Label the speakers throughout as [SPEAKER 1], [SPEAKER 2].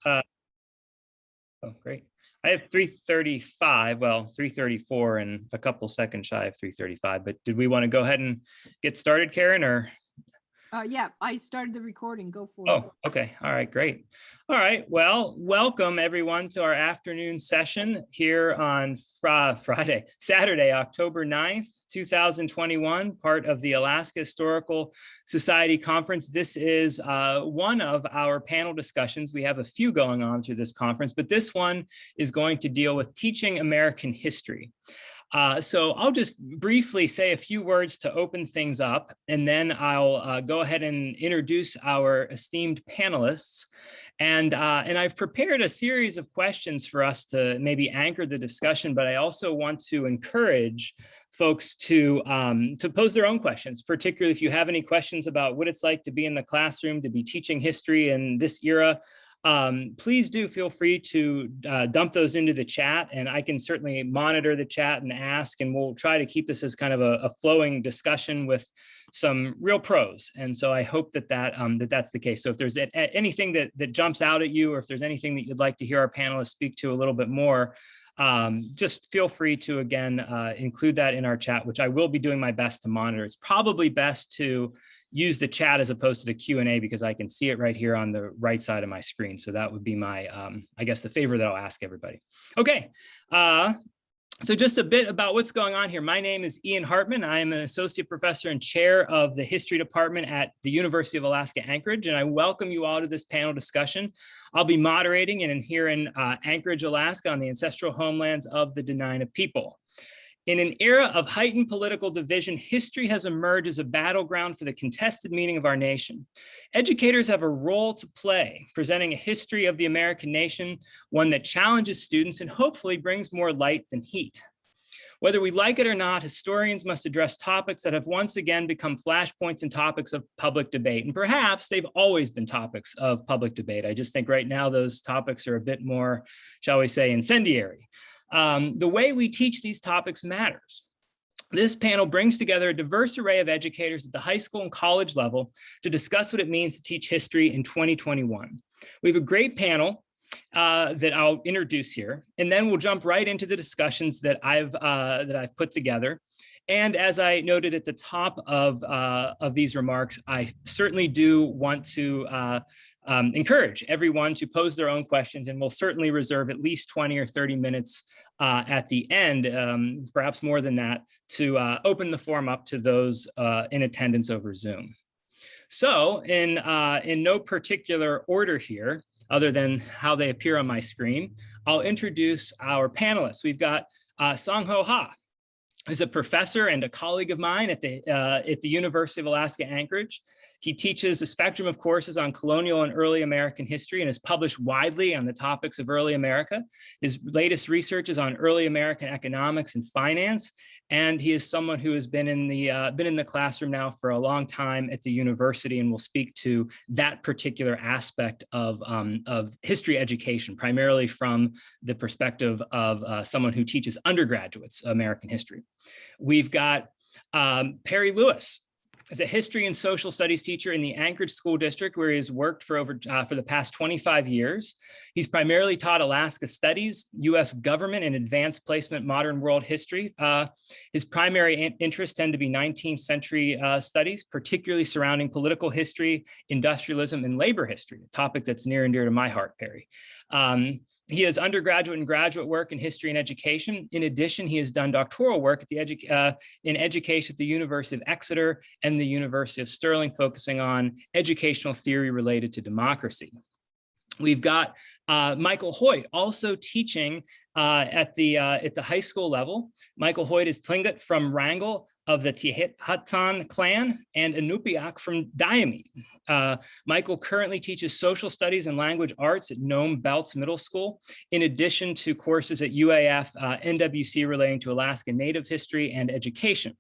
[SPEAKER 1] Uh, oh, great. I have 3:35, well, 3:34 and a couple seconds shy of 3:35, but did we want to go ahead and get started, Karen, or?
[SPEAKER 2] Yeah, I started the recording. Go for it.
[SPEAKER 1] Oh, okay. All right, great. All right. Well, welcome everyone to our afternoon session here on Saturday, October 9th, 2021, part of the Alaska Historical Society Conference. This is one of our panel discussions. We have a few going on through this conference, but this one is going to deal with teaching American history. So I'll just briefly say a few words to open things up, and then I'll go ahead and introduce our esteemed panelists. And I've prepared a series of questions for us to maybe anchor the discussion, but I also want to encourage folks to pose their own questions, particularly if you have any questions about what it's like to be in the classroom, to be teaching history in this era. Please do feel free to dump those into the chat, and I can certainly monitor the chat and ask, and we'll try to keep this as kind of a flowing discussion with some real pros. And so I hope that that's the case. So if there's anything that jumps out at you, or if there's anything that you'd like to hear our panelists speak to a little bit more, just feel free to, again, include that in our chat, which I will be doing my best to monitor. It's probably best to use the chat as opposed to the Q&A because I can see it right here on the right side of my screen. So that would be my, I guess, the favor that I'll ask everybody. Okay, so just a bit about what's going on here. My name is Ian Hartman. I am an associate professor and chair of the history department at the University of Alaska Anchorage, and I welcome you all to this panel discussion. I'll be moderating here in Anchorage, Alaska, on the ancestral homelands of the Dena'ina people. In an era of heightened political division, history has emerged as a battleground for the contested meaning of our nation. Educators have a role to play, presenting a history of the American nation, one that challenges students and hopefully brings more light than heat. Whether we like it or not, historians must address topics that have once again become flashpoints and topics of public debate. And perhaps they've always been topics of public debate. I just think right now those topics are a bit more, shall we say, incendiary. The way we teach these topics matters. This panel brings together a diverse array of educators at the high school and college level to discuss what it means to teach history in 2021. We have a great panel that I'll introduce here, and then we'll jump right into the discussions that I've put together. And as I noted at the top of these remarks, I certainly do want to encourage everyone to pose their own questions, and we'll certainly reserve at least 20 or 30 minutes at the end, perhaps more than that, to open the forum up to those in attendance over Zoom. So in no particular order here, other than how they appear on my screen, I'll introduce our panelists. We've got Songho Ha, who's a professor and a colleague of mine at the University of Alaska Anchorage. He teaches a spectrum of courses on colonial and early American history and has published widely on the topics of early America. His latest research is on early American economics and finance, and he is someone who has been in the classroom now for a long time at the university and will speak to that particular aspect of history education, primarily from the perspective of someone who teaches undergraduates American history. We've got Perry Lewis as a history and social studies teacher in the Anchorage School District, where he has worked for the past 25 years. He's primarily taught Alaska Studies, U.S. government and advanced placement modern world history. His primary interests tend to be 19th century studies, particularly surrounding political history, industrialism, and labor history, a topic that's near and dear to my heart, Perry. He has undergraduate and graduate work in history and education. In addition, he has done doctoral work at in education at the University of Exeter and the University of Stirling, focusing on educational theory related to democracy. We've got Michael Hoyt, also teaching at the high school level. Michael Hoyt is Tlingit from Wrangell of the Tiahatan clan and Inupiaq from Diomede. Michael currently teaches social studies and language arts at Nome-Beltz Middle School, in addition to courses at UAF NWC relating to Alaska Native history and education.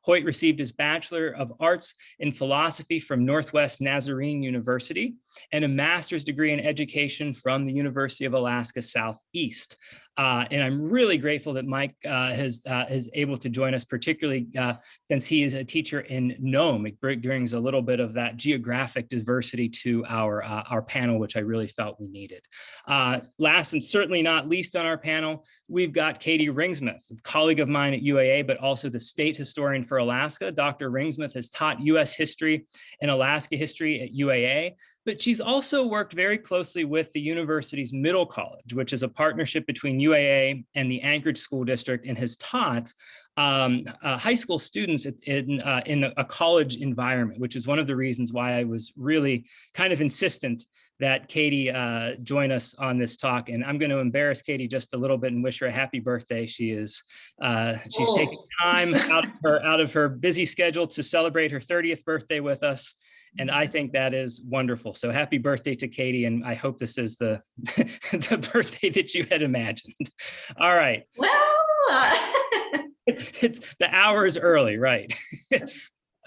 [SPEAKER 1] Hoyt received his Bachelor of Arts in Philosophy from Northwest Nazarene University and a master's degree in education from the University of Alaska Southeast. And I'm really grateful that Mike is able to join us, particularly since he is a teacher in Nome. It brings a little bit of that geographic diversity to our panel, which I really felt we needed. Last and certainly not least on our panel, we've got Katie Ringsmuth, a colleague of mine at UAA, but also the state historian for Alaska. Dr. Ringsmuth has taught U.S. history and Alaska history at UAA, but she's also worked very closely with the university's Middle College, which is a partnership between UAA and the Anchorage School District, and has taught high school students in a college environment, which is one of the reasons why I was really kind of insistent that Katie join us on this talk. And I'm going to embarrass Katie just a little bit and wish her a happy birthday. She's taking time out of her busy schedule to celebrate her 30th birthday with us. And I think that is wonderful. So happy birthday to Katie. And I hope this is the, the birthday that you had imagined. All right.
[SPEAKER 3] Well,
[SPEAKER 1] It's the hour is early, right?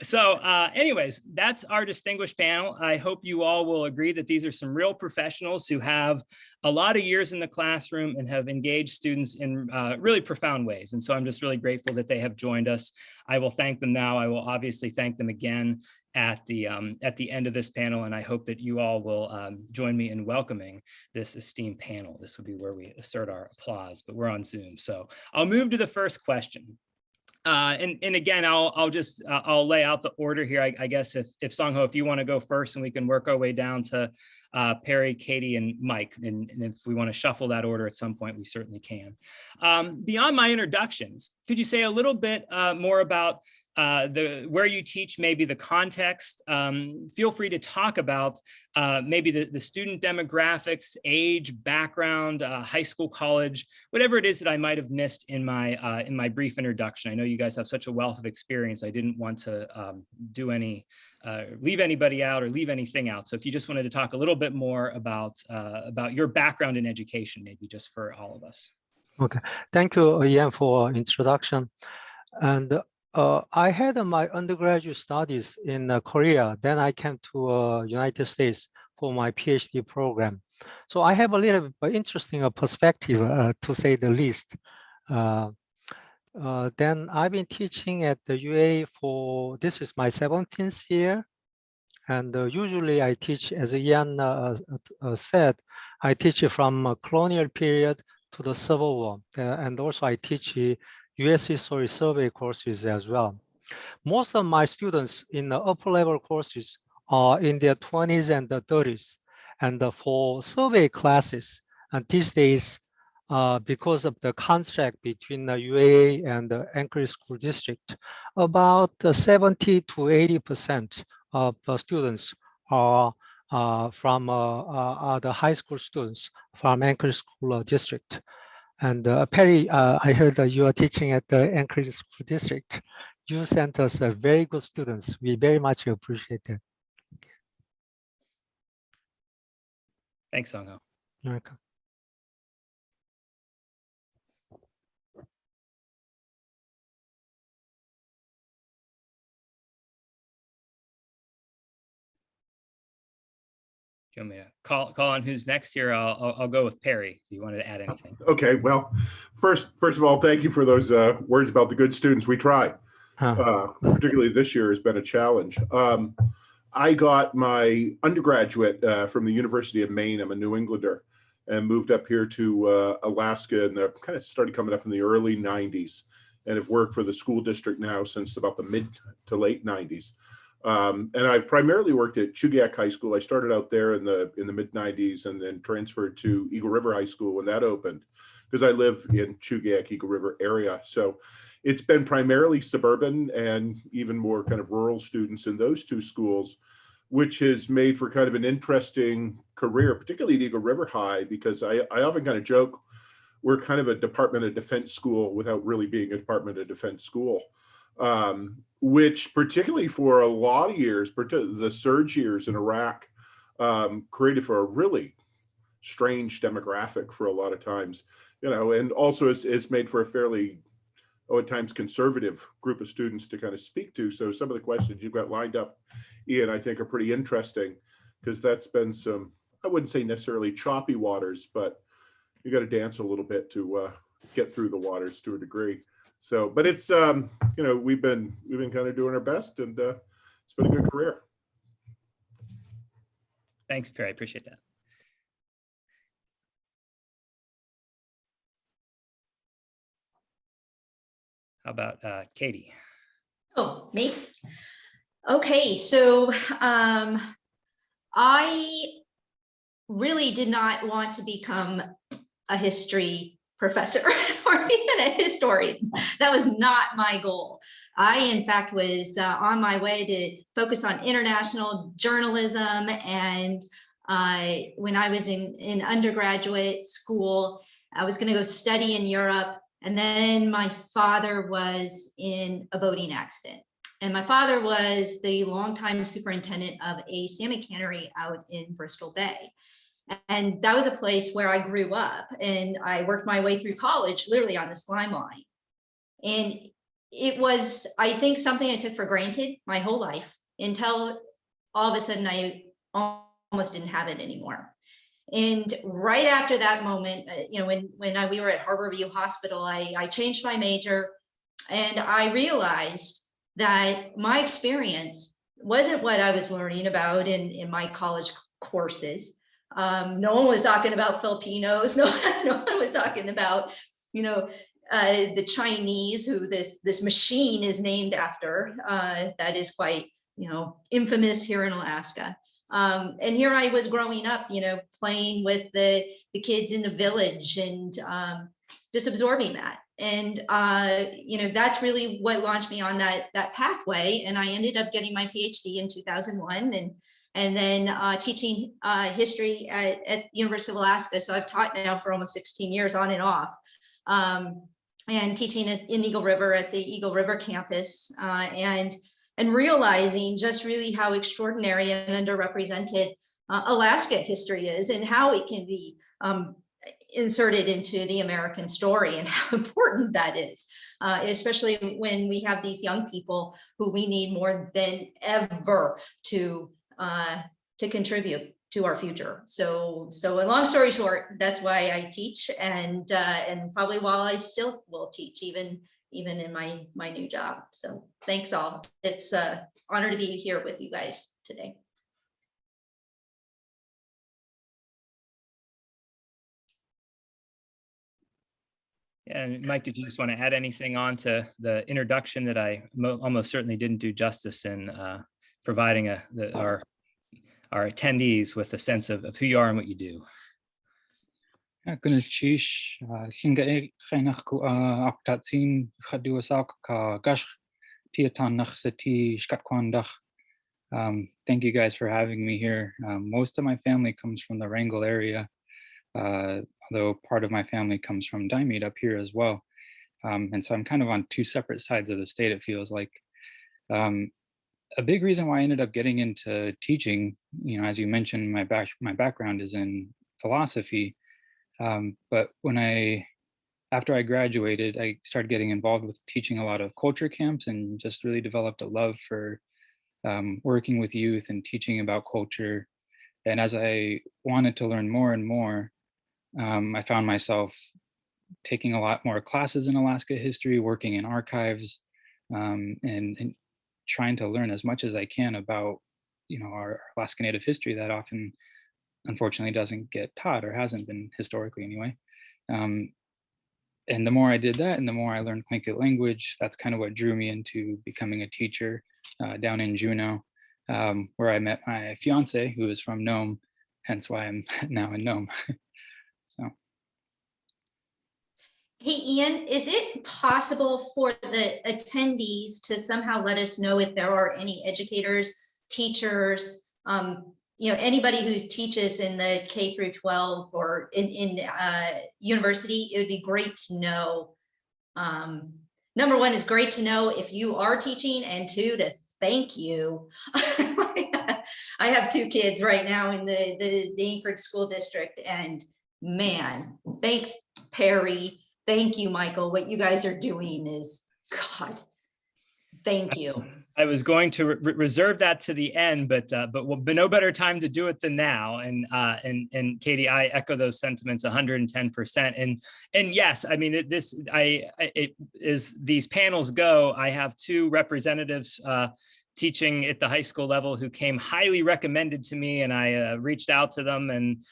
[SPEAKER 1] So anyways, that's our distinguished panel. I hope you all will agree that these are some real professionals who have a lot of years in the classroom and have engaged students in really profound ways. And so I'm just really grateful that they have joined us. I will thank them now. I will obviously thank them again at the end of this panel. And I hope that you all will join me in welcoming this esteemed panel. This would be where we assert our applause, but we're on Zoom. So I'll move to the first question. And again, I'll lay out the order here. I guess if Songho, if you want to go first, and we can work our way down to Perry, Katie, and Mike. And if we want to shuffle that order at some point, we certainly can. Beyond my introductions, could you say a little bit more about where you teach, maybe the context? Feel free to talk about maybe the student demographics, age, background, high school, college, whatever it is that I might have missed in my brief introduction. I know you guys have such a wealth of experience. I didn't want to leave anybody out or leave anything out. So if you just wanted to talk a little bit more about your background in education, maybe just for all of us.
[SPEAKER 4] Okay, thank you, Ian, for introduction. And I had my undergraduate studies in Korea. Then I came to United States for my PhD program. So I have a little bit interesting perspective, to say the least. Then I've been teaching at the UA this is my 17th year. And usually I teach, as Ian said, I teach from colonial period to the Civil War. And also I teach US History Survey courses as well. Most of my students in the upper level courses are in their 20s and the 30s. And for survey classes, and these days, because of the contract between the UAA and the Anchorage School District, about 70 to 80% of the students are from the high school students from Anchorage School District. And Perry, I heard that you are teaching at the Anchorage School District. You sent us very good students. We very much appreciate it.
[SPEAKER 1] Thanks, Songho.
[SPEAKER 4] You're welcome.
[SPEAKER 1] Do you want me to call on who's next here? I'll go with Perry. Do you wanted to add anything?
[SPEAKER 5] Okay, well, first of all, thank you for those words about the good students. We try. Particularly this year has been a challenge. I got my undergraduate from the University of Maine. I'm a New Englander, and moved up here to Alaska, and kind of started coming up in the early 90s, and have worked for the school district now since about the mid to late 90s. And I've primarily worked at Chugiak High School. I started out there in the mid 90s, and then transferred to Eagle River High School when that opened, because I live in Chugiak, Eagle River area. So it's been primarily suburban and even more kind of rural students in those two schools, which has made for kind of an interesting career, particularly at Eagle River High, because I often kind of joke, we're kind of a Department of Defense school without really being a Department of Defense school. Which particularly for a lot of years, the surge years in Iraq, created for a really strange demographic for a lot of times, and also it's made for a fairly, at times conservative group of students to kind of speak to. So some of the questions you've got lined up, Ian, I think are pretty interesting, because that's been some, I wouldn't say necessarily choppy waters, but you got to dance a little bit to get through the waters to a degree. So, but it's you know, we've been kind of doing our best, and it's been a good career.
[SPEAKER 1] Thanks, Perry. I appreciate that. How about Katie?
[SPEAKER 3] Oh, me? Okay, so I really did not want to become a history professor or even a historian. That was not my goal. I, in fact, was on my way to focus on international journalism. And when I was in undergraduate school, I was going to go study in Europe. And then my father was in a boating accident. And my father was the longtime superintendent of a salmon cannery out in Bristol Bay. And that was a place where I grew up, and I worked my way through college, literally on the slime line. And it was, I think, something I took for granted my whole life until all of a sudden I almost didn't have it anymore. And right after that moment, you know, when we were at Harborview Hospital, I changed my major, and I realized that my experience wasn't what I was learning about in my college courses. No one was talking about Filipinos. No one was talking about, you know, the Chinese, who this machine is named after. That is quite, you know, infamous here in Alaska. And here I was growing up, you know, playing with the kids in the village and just absorbing that. And, you know, that's really what launched me on that pathway. And I ended up getting my PhD in 2001 and then teaching history at University of Alaska. So I've taught now for almost 16 years on and off, and teaching in Eagle River at the Eagle River campus, and realizing just really how extraordinary and underrepresented Alaska history is, and how it can be inserted into the American story, and how important that is, especially when we have these young people who we need more than ever to contribute to our future. So a long story short, that's why I teach, and probably while I still will teach, even in my new job. So thanks all. It's an honor to be here with you guys today.
[SPEAKER 1] And Mike, did you just want to add anything on to the introduction that I almost certainly didn't do justice in providing our attendees with a sense of who you are and what you do?
[SPEAKER 6] Thank you guys for having me here. Most of my family comes from the Wrangell area, although part of my family comes from Diamond up here as well. And so I'm kind of on two separate sides of the state, it feels like. A big reason why I ended up getting into teaching, you know, as you mentioned, my background is in philosophy. But after I graduated, I started getting involved with teaching a lot of culture camps, and just really developed a love for working with youth and teaching about culture. And as I wanted to learn more and more, I found myself taking a lot more classes in Alaska history, working in archives, and trying to learn as much as I can about, you know, our Alaska Native history that often, unfortunately, doesn't get taught, or hasn't been historically anyway. And the more I did that, and the more I learned Tlingit language, that's kind of what drew me into becoming a teacher down in Juneau, where I met my fiance, who is from Nome, hence why I'm now in Nome. So.
[SPEAKER 3] Hey, Ian, is it possible for the attendees to somehow let us know if there are any educators, teachers, you know, anybody who teaches in the K through 12 or in university? It would be great to know. Number one, is great to know if you are teaching, and two, to thank you. I have two kids right now in the Anchorage school district, and man, thanks, Perry. Thank you, Michael. What you guys are doing is, God, thank you.
[SPEAKER 1] I was going to reserve that to the end, but no better time to do it than now. And Katie, I echo those sentiments 110%. And yes, I mean it is these panels go. I have two representatives teaching at the high school level who came highly recommended to me, and I reached out to them and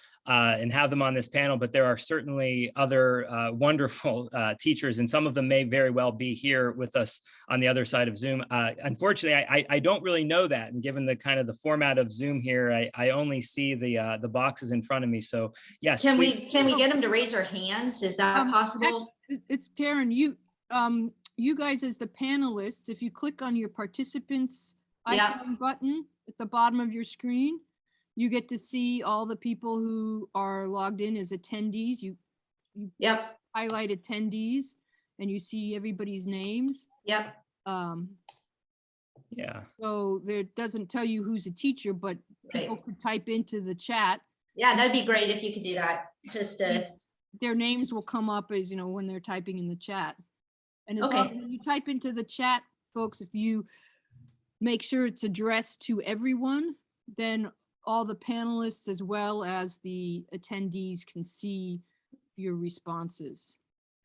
[SPEAKER 1] have them on this panel. But there are certainly other wonderful teachers, and some of them may very well be here with us on the other side of Zoom. Unfortunately, I don't really know that, and given the kind of the format of Zoom here, I only see the boxes in front of me. So yes,
[SPEAKER 3] can we get them to raise their hands? Is that possible?
[SPEAKER 2] It's Karen. You guys as the panelists, if you click on your participants icon button at the bottom of your screen, you get to see all the people who are logged in as attendees. You highlight attendees and you see everybody's names.
[SPEAKER 3] Yep.
[SPEAKER 1] Yeah.
[SPEAKER 2] So there doesn't tell you who's a teacher, but people could type into the chat.
[SPEAKER 3] Yeah, that'd be great if you could do that. Just
[SPEAKER 2] their names will come up as when they're typing in the chat. And as long as you type into the chat, folks, if you make sure it's addressed to everyone, then all the panelists as well as the attendees can see your responses.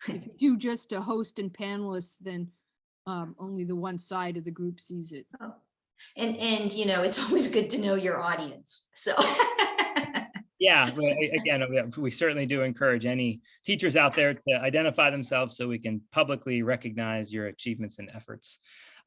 [SPEAKER 2] If you do just a host and panelists, then only the one side of the group sees it.
[SPEAKER 3] Oh. And it's always good to know your audience. So
[SPEAKER 1] yeah, again, we certainly do encourage any teachers out there to identify themselves so we can publicly recognize your achievements and efforts.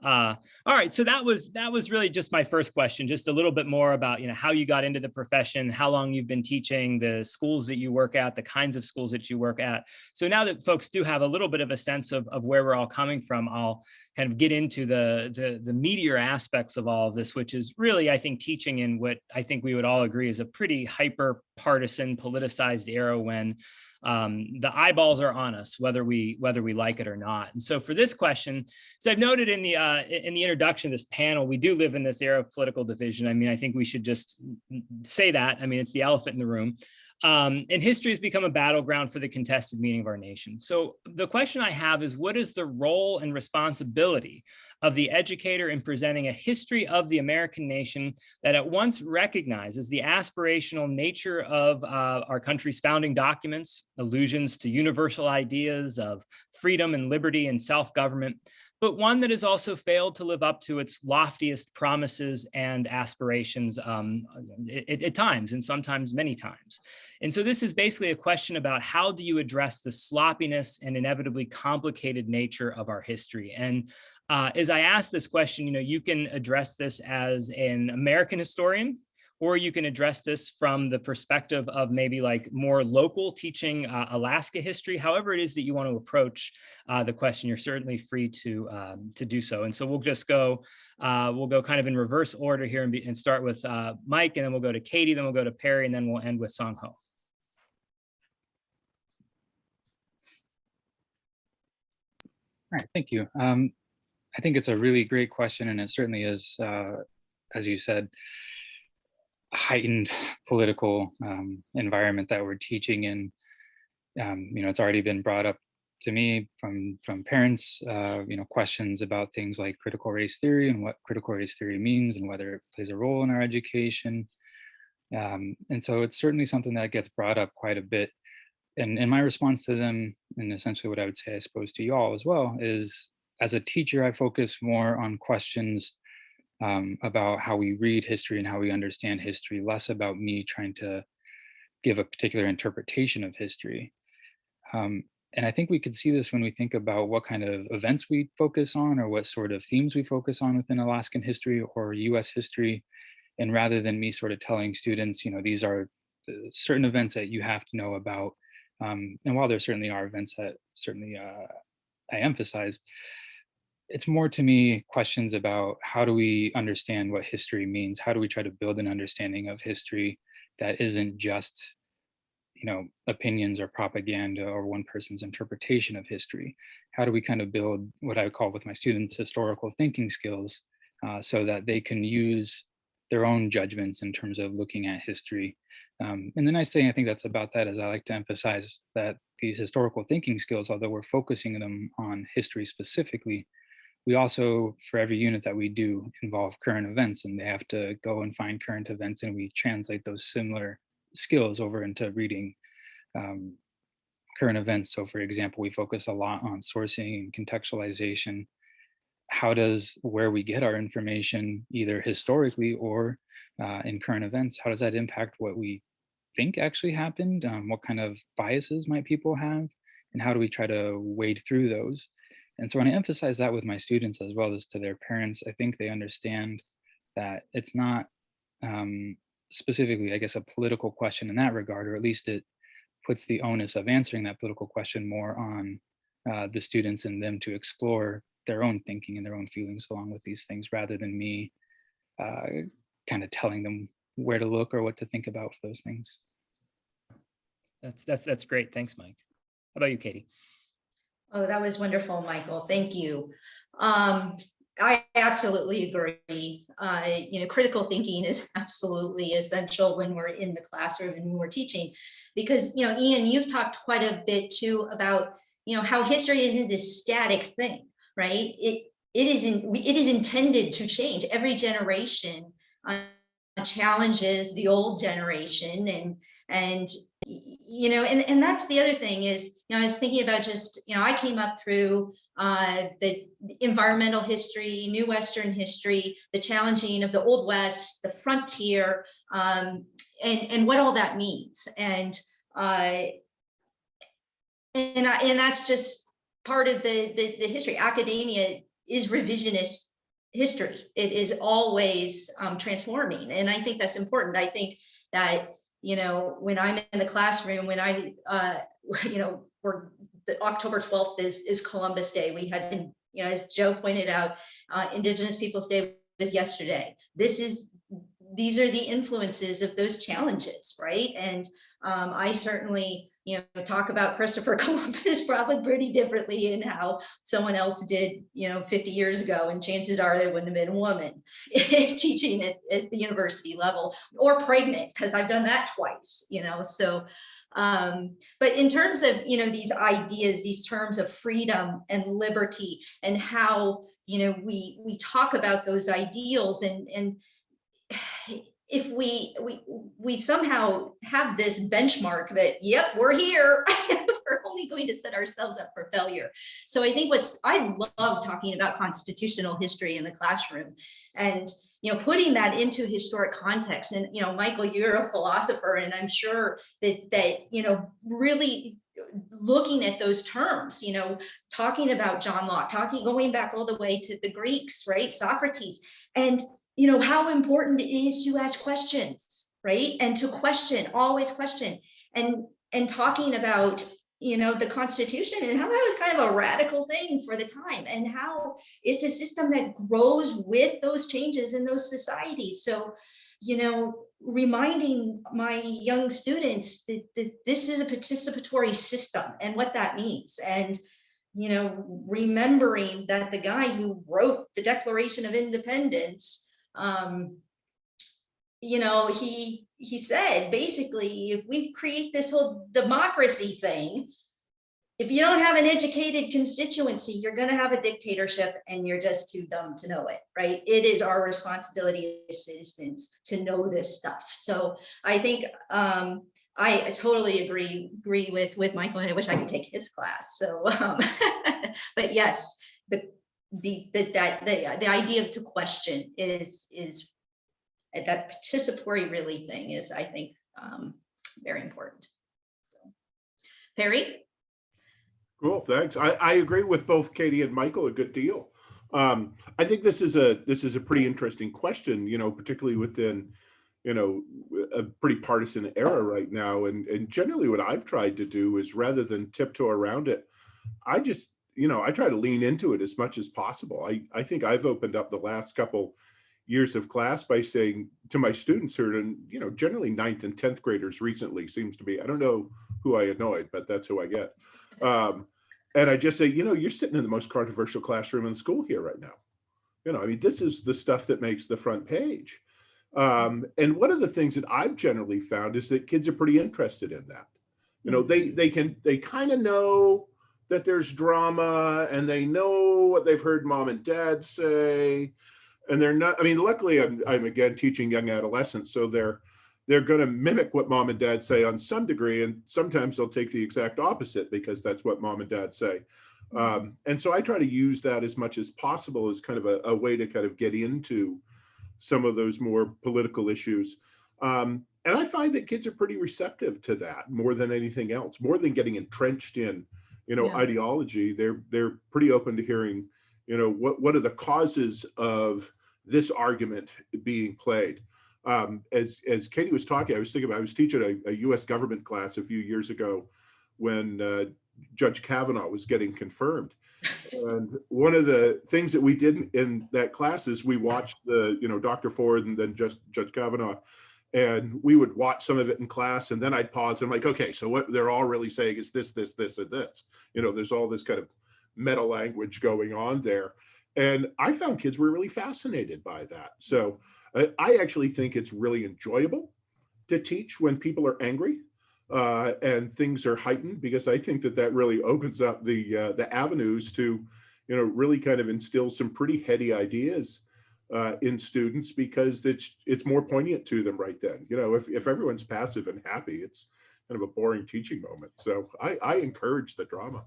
[SPEAKER 1] All right, so that was really just my first question, just a little bit more about how you got into the profession, how long you've been teaching, the schools that you work at, the kinds of schools that you work at. So now that folks do have a little bit of a sense of where we're all coming from, I'll kind of get into the meatier aspects of all of this, which is really, I think, teaching in what I think we would all agree is a pretty hyper partisan, politicized era when the eyeballs are on us, whether we like it or not. And so for this question, as I've noted in the introduction of this panel, we do live in this era of political division. I mean, I think we should just say that. I mean, it's the elephant in the room. And history has become a battleground for the contested meaning of our nation. So the question I have is, what is the role and responsibility of the educator in presenting a history of the American nation that at once recognizes the aspirational nature of our country's founding documents, allusions to universal ideas of freedom and liberty and self-government, but one that has also failed to live up to its loftiest promises and aspirations at times, and sometimes many times. And so this is basically a question about how do you address the sloppiness and inevitably complicated nature of our history. And as I ask this question, you can address this as an American historian, or you can address this from the perspective of maybe like more local teaching Alaska history. However it is that you want to approach the question, you're certainly free to do so. And so we'll just go, we'll go kind of in reverse order here and start with Mike, and then we'll go to Katie, then we'll go to Perry, and then we'll end with Songho. All
[SPEAKER 6] right, thank you. I think it's a really great question, and it certainly is, as you said, heightened political environment that we're teaching in. It's already been brought up to me from parents, questions about things like critical race theory and what critical race theory means and whether it plays a role in our education. And so it's certainly something that gets brought up quite a bit. And my response to them, and essentially what I would say, I suppose, to you all as well, is as a teacher, I focus more on questions about how we read history and how we understand history, less about me trying to give a particular interpretation of history. And I think we could see this when we think about what kind of events we focus on or what sort of themes we focus on within Alaskan history or US history. And rather than me sort of telling students, these are the certain events that you have to know about. And while there certainly are events that certainly I emphasize, it's more to me questions about how do we understand what history means? How do we try to build an understanding of history that isn't just, opinions or propaganda or one person's interpretation of history? How do we kind of build what I would call with my students historical thinking skills so that they can use their own judgments in terms of looking at history? And the nice thing I think that's about that is I like to emphasize that these historical thinking skills, although we're focusing them on history specifically, we also, for every unit that we do, involve current events, and they have to go and find current events, and we translate those similar skills over into reading current events. So for example, we focus a lot on sourcing and contextualization. How does where we get our information, either historically or in current events, how does that impact what we think actually happened? What kind of biases might people have? And how do we try to wade through those? And so when I emphasize that with my students as well as to their parents, I think they understand that it's not specifically, I guess, a political question in that regard, or at least it puts the onus of answering that political question more on the students and them to explore their own thinking and their own feelings along with these things, rather than me kind of telling them where to look or what to think about for those things.
[SPEAKER 1] That's great. Thanks, Mike. How about you, Katie?
[SPEAKER 3] Oh, that was wonderful, Michael. Thank you. I absolutely agree. Critical thinking is absolutely essential when we're in the classroom and when we're teaching, because, Ian, you've talked quite a bit too about, how history isn't this static thing, right? It is intended to change. Every generation challenges the old generation, and that's the other thing is, I was thinking about just, I came up through the environmental history, New Western history, the challenging of the Old West, the frontier, and what all that means. And that's just part of the history. Academia is revisionist history. It is always transforming. And I think that's important. I think that, when I'm in the classroom, when the October 12th is Columbus Day. We had, as Joe pointed out, Indigenous Peoples Day was yesterday. These are the influences of those challenges, right? And I certainly, talk about Christopher Columbus probably pretty differently in how someone else did, 50 years ago. And chances are there wouldn't have been a woman teaching at the university level, or pregnant, because I've done that twice, so. But in terms of, these ideas, these terms of freedom and liberty, and how, we talk about those ideals, and if we somehow have this benchmark that, yep, we're here, we're only going to set ourselves up for failure. So I think I love talking about constitutional history in the classroom, and, putting that into historic context. And, Michael, you're a philosopher, and I'm sure that, really looking at those terms, talking about John Locke, going back all the way to the Greeks, right? Socrates, and how important it is to ask questions, right? And to question, always question, and talking about, the Constitution, and how that was kind of a radical thing for the time, and how it's a system that grows with those changes in those societies. So, reminding my young students that this is a participatory system and what that means. And, remembering that the guy who wrote the Declaration of Independence, he said, basically, if we create this whole democracy thing, if you don't have an educated constituency, you're going to have a dictatorship, and you're just too dumb to know it, right? It is our responsibility as citizens to know this stuff. So I think I totally agree with Michael, and I wish I could take his class. So, but yes, the idea of to question is that participatory really thing is, I think, very important. So, Perry?
[SPEAKER 5] Cool, thanks. I agree with both Katie and Michael a good deal. I think this is a pretty interesting question, particularly within, a pretty partisan era right now. And generally what I've tried to do is, rather than tiptoe around it, I just, I try to lean into it as much as possible. I think I've opened up the last couple years of class by saying to my students who are, generally 9th and 10th graders recently, seems to be, I don't know who I annoyed, but that's who I get. And I just say, you're sitting in the most controversial classroom in school here right now. This is the stuff that makes the front page. And one of the things that I've generally found is that kids are pretty interested in that. They kind of know that there's drama and they know what they've heard mom and dad say. And they're not, I mean, luckily I'm again teaching young adolescents, so they're going to mimic what mom and dad say on some degree. And sometimes they'll take the exact opposite because that's what mom and dad say. And so I try to use that as much as possible as kind of a way to kind of get into some of those more political issues. And I find that kids are pretty receptive to that more than anything else, more than getting entrenched in, ideology. They're pretty open to hearing, what are the causes of this argument being played. As Katie was talking, I was thinking about, I was teaching a US government class a few years ago when Judge Kavanaugh was getting confirmed. And one of the things that we did in that class is we watched Dr. Ford and then just Judge Kavanaugh, and we would watch some of it in class, and then I'd pause and I'm like, okay, so what they're all really saying is this, this, this, and this. There's all this kind of meta language going on there. And I found kids were really fascinated by that. So I actually think it's really enjoyable to teach when people are angry and things are heightened, because I think that really opens up the avenues to, really kind of instill some pretty heady ideas in students, because it's more poignant to them right then. If everyone's passive and happy, it's kind of a boring teaching moment. So I encourage the drama.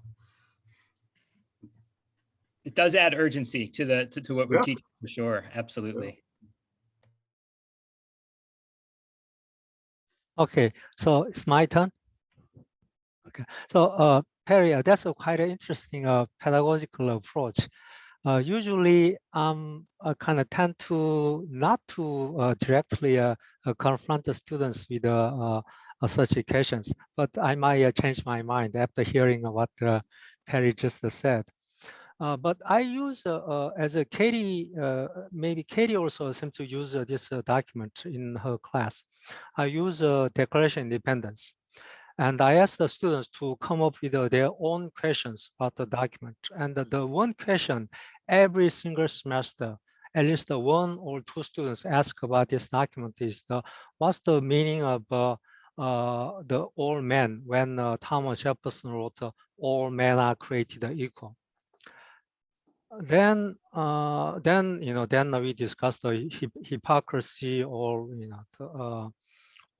[SPEAKER 1] It does add urgency to what we're teaching, for sure. Absolutely.
[SPEAKER 4] Okay, so it's my turn. Okay, so Perry, that's a quite interesting pedagogical approach. Usually, kind of tend to not to directly confront the students with such occasions, but I might change my mind after hearing what Perry just said. But I use, as a Katie, maybe Katie also seems to use this document in her class. I use Declaration of Independence. And I asked the students to come up with their own questions about the document. And the one question every single semester, at least one or two students ask about this document is what's the meaning of the all men when Thomas Jefferson wrote all men are created equal. Then we discussed the hypocrisy, or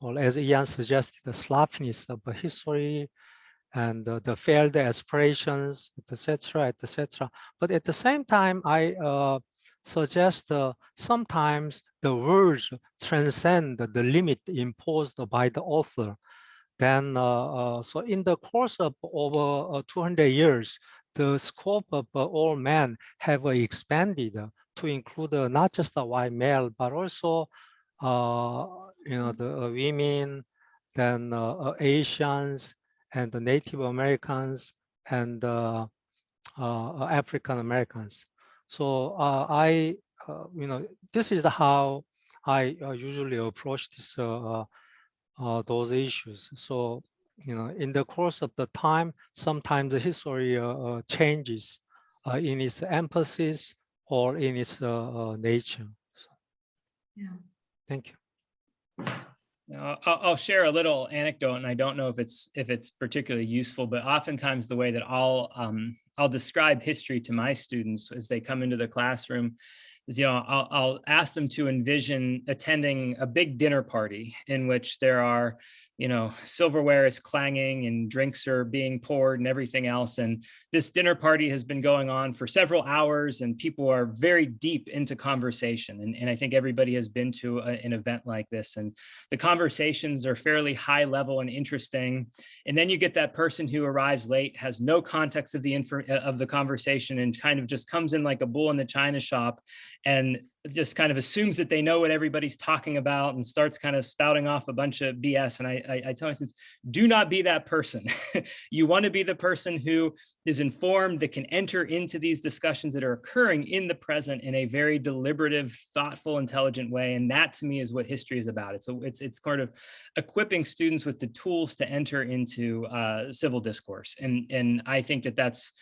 [SPEAKER 4] or as Ian suggested, the sloppiness of history and the failed aspirations, etc., etc. But at the same time, I suggest sometimes the words transcend the limit imposed by the author. Then, so in the course of over 200 years, the scope of all men have expanded to include not just the white male, but also, the women, then Asians, and the Native Americans, and African Americans. So this is how I usually approach this. Those issues. So, in the course of the time, sometimes the history changes in its emphasis or in its nature. So,
[SPEAKER 3] Yeah.
[SPEAKER 4] Thank you.
[SPEAKER 1] Now, I'll share a little anecdote, and I don't know if it's particularly useful, but oftentimes the way that I'll describe history to my students as they come into the classroom is, I'll ask them to envision attending a big dinner party in which there are, silverware is clanging and drinks are being poured and everything else. And this dinner party has been going on for several hours and people are very deep into conversation. And I think everybody has been to an event like this, and the conversations are fairly high level and interesting. And then you get that person who arrives late, has no context of the conversation, and kind of just comes in like a bull in the china shop and just kind of assumes that they know what everybody's talking about and starts kind of spouting off a bunch of BS. And I tell my students, do not be that person. You want to be the person who is informed, that can enter into these discussions that are occurring in the present in a very deliberative, thoughtful, intelligent way. And that to me is what history is about. It's kind of equipping students with the tools to enter into civil discourse. And I think that that's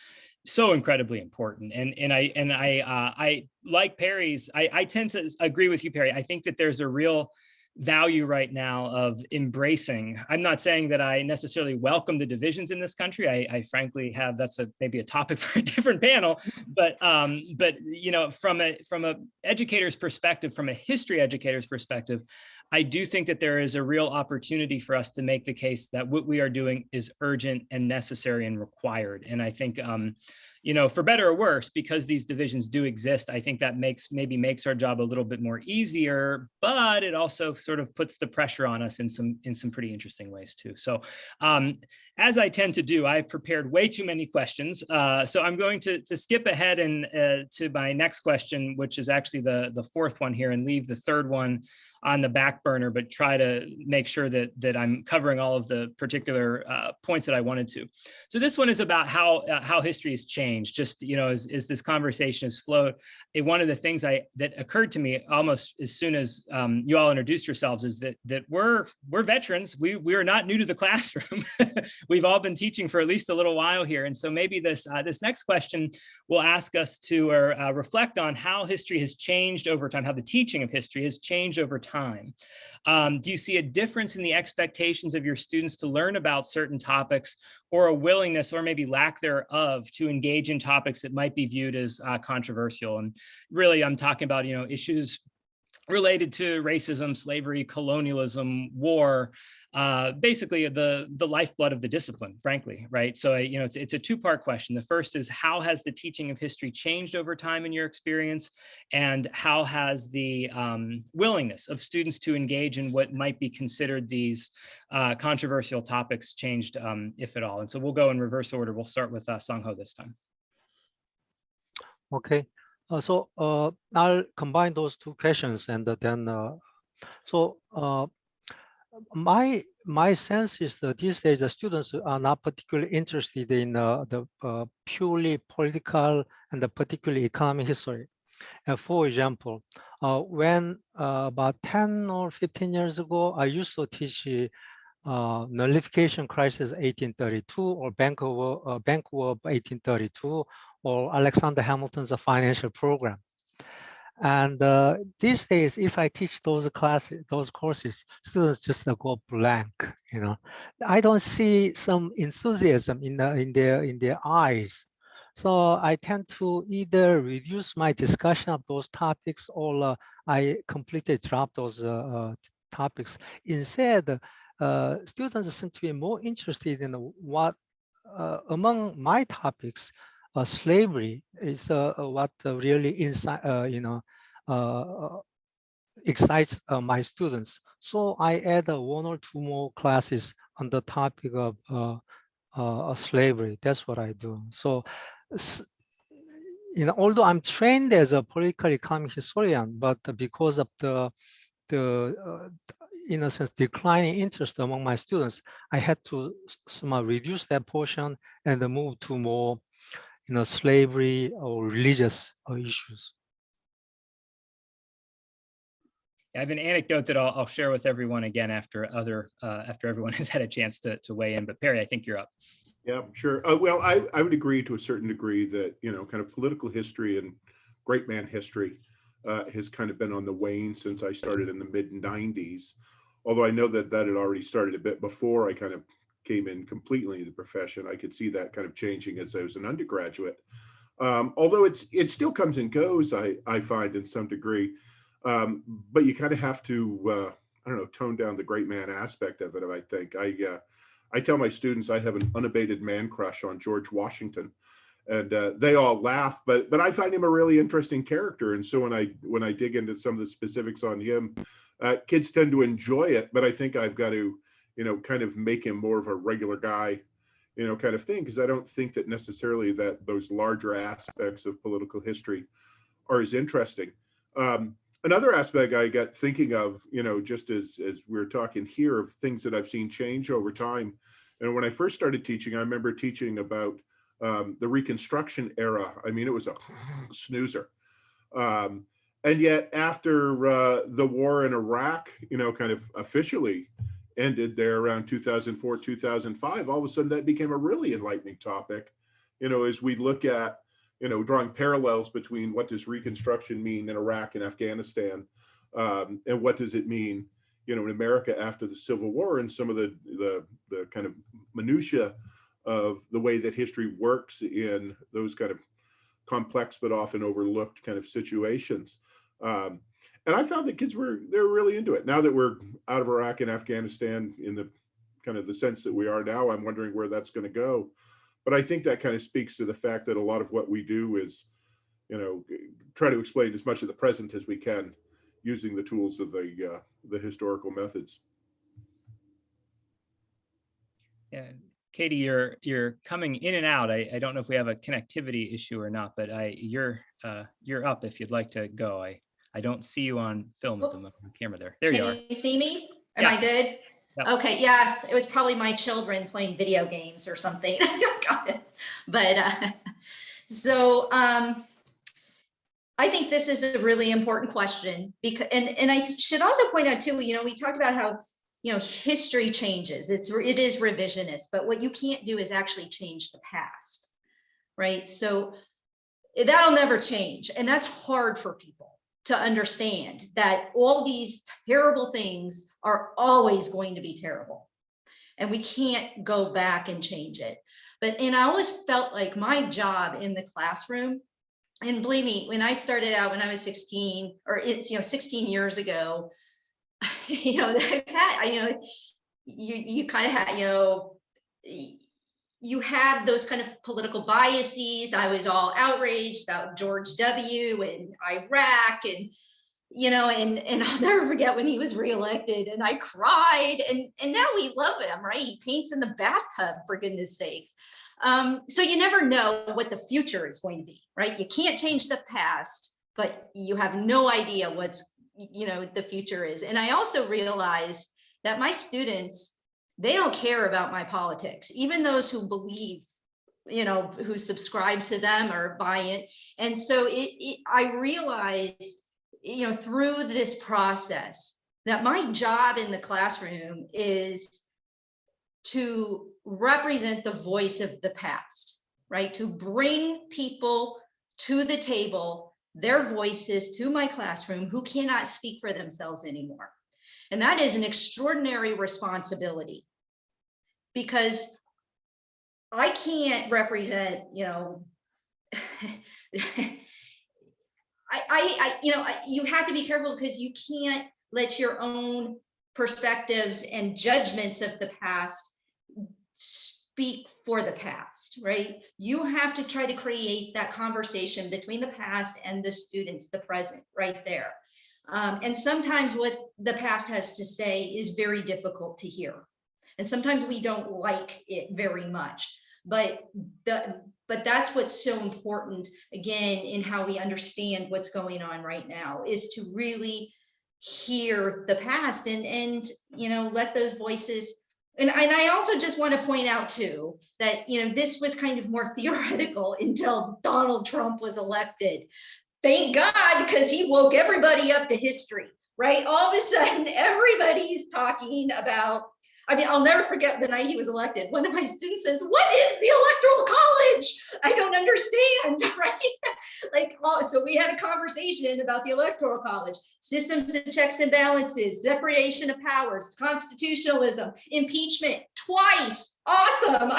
[SPEAKER 1] so incredibly important. And I like Perry's, I tend to agree with you, Perry. I think that there's a real value right now of embracing. I'm not saying that I necessarily welcome the divisions in this country. I frankly have, that's maybe a topic for a different panel, but you know, from a educator's perspective, from a history educator's perspective, I do think that there is a real opportunity for us to make the case that what we are doing is urgent and necessary and required. And I think, you know, for better or worse, because these divisions do exist, I think that maybe makes our job a little bit more easier, but it also sort of puts the pressure on us in some pretty interesting ways too. So as I tend to do, I've prepared way too many questions. So I'm going to skip ahead and to my next question, which is actually the fourth one here, and leave the third one on the back burner, but try to make sure that I'm covering all of the particular points that I wanted to. So this one is about how history has changed. Just, you know, as this conversation has flowed, one of the things that occurred to me almost as soon as you all introduced yourselves is that we're veterans. We are not new to the classroom. We've all been teaching for at least a little while here, and so maybe this next question will ask us to reflect on how history has changed over time, how the teaching of history has changed over time. Do you see a difference in the expectations of your students to learn about certain topics, or a willingness or maybe lack thereof to engage in topics that might be viewed as controversial? And really, I'm talking about, you know, issues related to racism, slavery, colonialism, war, basically the lifeblood of the discipline, frankly, right? So, you know, it's a two-part question. The first is, how has the teaching of history changed over time in your experience? And how has the willingness of students to engage in what might be considered these controversial topics changed, if at all? And so we'll go in reverse order. We'll start with Songho this time.
[SPEAKER 4] Okay. So I'll combine those two questions, and then my sense is that these days the students are not particularly interested in the purely political and the particularly economic history. For example, when about 10 or 15 years ago, I used to teach nullification crisis 1832 or Bank War 1832, or Alexander Hamilton's financial program. And these days, if I teach those courses, students just go blank. You know, I don't see some enthusiasm in their eyes. So I tend to either reduce my discussion of those topics, or I completely drop those topics. Instead, students seem to be more interested in what among my topics. Slavery is what really excites my students. So I add one or two more classes on the topic of slavery. That's what I do. So, you know, although I'm trained as a political economic historian, but because of the in a sense declining interest among my students, I had to somehow reduce that portion and move to more, you know, slavery or religious issues.
[SPEAKER 1] I have an anecdote that I'll share with everyone again after everyone has had a chance to weigh in. But Perry, I think you're up.
[SPEAKER 5] Yeah, sure. Well, I would agree to a certain degree that, you know, kind of political history and great man history has kind of been on the wane since I started in the mid-90s. Although I know that had already started a bit before I kind of came in completely into the profession. I could see that kind of changing as I was an undergraduate. Although it still comes and goes, I find, in some degree. But you kind of have to, I don't know, tone down the great man aspect of it, I think. I tell my students I have an unabated man crush on George Washington, and they all laugh, but I find him a really interesting character. And so when I dig into some of the specifics on him, kids tend to enjoy it, but I think I've got to, you know, kind of make him more of a regular guy, you know, kind of thing, because I don't think that necessarily that those larger aspects of political history are as interesting. Another aspect I got thinking of, you know, just as we're talking here, of things that I've seen change over time. And when I first started teaching, I remember teaching about the Reconstruction Era. I mean, it was a snoozer. And yet after the war in Iraq, you know, kind of officially ended there around 2004, 2005, all of a sudden that became a really enlightening topic, you know, as we look at, you know, drawing parallels between what does Reconstruction mean in Iraq and Afghanistan, and what does it mean, you know, in America after the Civil War, and some of the kind of minutia of the way that history works in those kind of complex but often overlooked kind of situations. And I found that kids they're really into it. Now that we're out of Iraq and Afghanistan in the kind of the sense that we are now, I'm wondering where that's going to go. But I think that kind of speaks to the fact that a lot of what we do is, you know, try to explain as much of the present as we can using the tools of the historical methods.
[SPEAKER 1] Yeah, Katie, you're coming in and out. I don't know if we have a connectivity issue or not, but you're up if you'd like to go. I don't see you on film at the moment, on camera there. There you are.
[SPEAKER 3] Can you see me? Am
[SPEAKER 1] Yeah.
[SPEAKER 3] I good?
[SPEAKER 1] Yep.
[SPEAKER 3] Okay, yeah, it was probably my children playing video games or something. Got it. But I think this is a really important question, because and I should also point out too, you know, we talked about how, you know, history changes. It is revisionist, but what you can't do is actually change the past, right? So that'll never change, and that's hard for people to understand, that all these terrible things are always going to be terrible, and we can't go back and change it. And I always felt like my job in the classroom, and believe me, when I started out when I was 16, or it's, you know, 16 years ago, you know, you kind of had, you know, you have those kind of political biases. I was all outraged about George W. and Iraq, and, you know, and I'll never forget when he was reelected, and I cried, and now we love him, right? He paints in the bathtub, for goodness sakes. So you never know what the future is going to be, right? You can't change the past, but you have no idea what's, you know, the future is. And I also realized that my students, they don't care about my politics, even those who believe, you know, who subscribe to them or buy it. And so I realized, you know, through this process, that my job in the classroom is to represent the voice of the past, right? To bring people to the table, their voices to my classroom, who cannot speak for themselves anymore. And that is an extraordinary responsibility, because I can't represent, you know, you know, you have to be careful, because you can't let your own perspectives and judgments of the past speak for the past, right? You have to try to create that conversation between the past and the students, the present, right there. And sometimes what the past has to say is very difficult to hear. And sometimes we don't like it very much, but that's what's so important, again, in how we understand what's going on right now, is to really hear the past and you know, let those voices. And I also just want to point out too, that, you know, this was kind of more theoretical until Donald Trump was elected. Thank God, because he woke everybody up to history, right? All of a sudden, everybody's talking about, I mean, I'll never forget the night he was elected. One of my students says, "What is the Electoral College? I don't understand," right? Like, so we had a conversation about the Electoral College, systems of checks and balances, separation of powers, constitutionalism, impeachment, twice, awesome.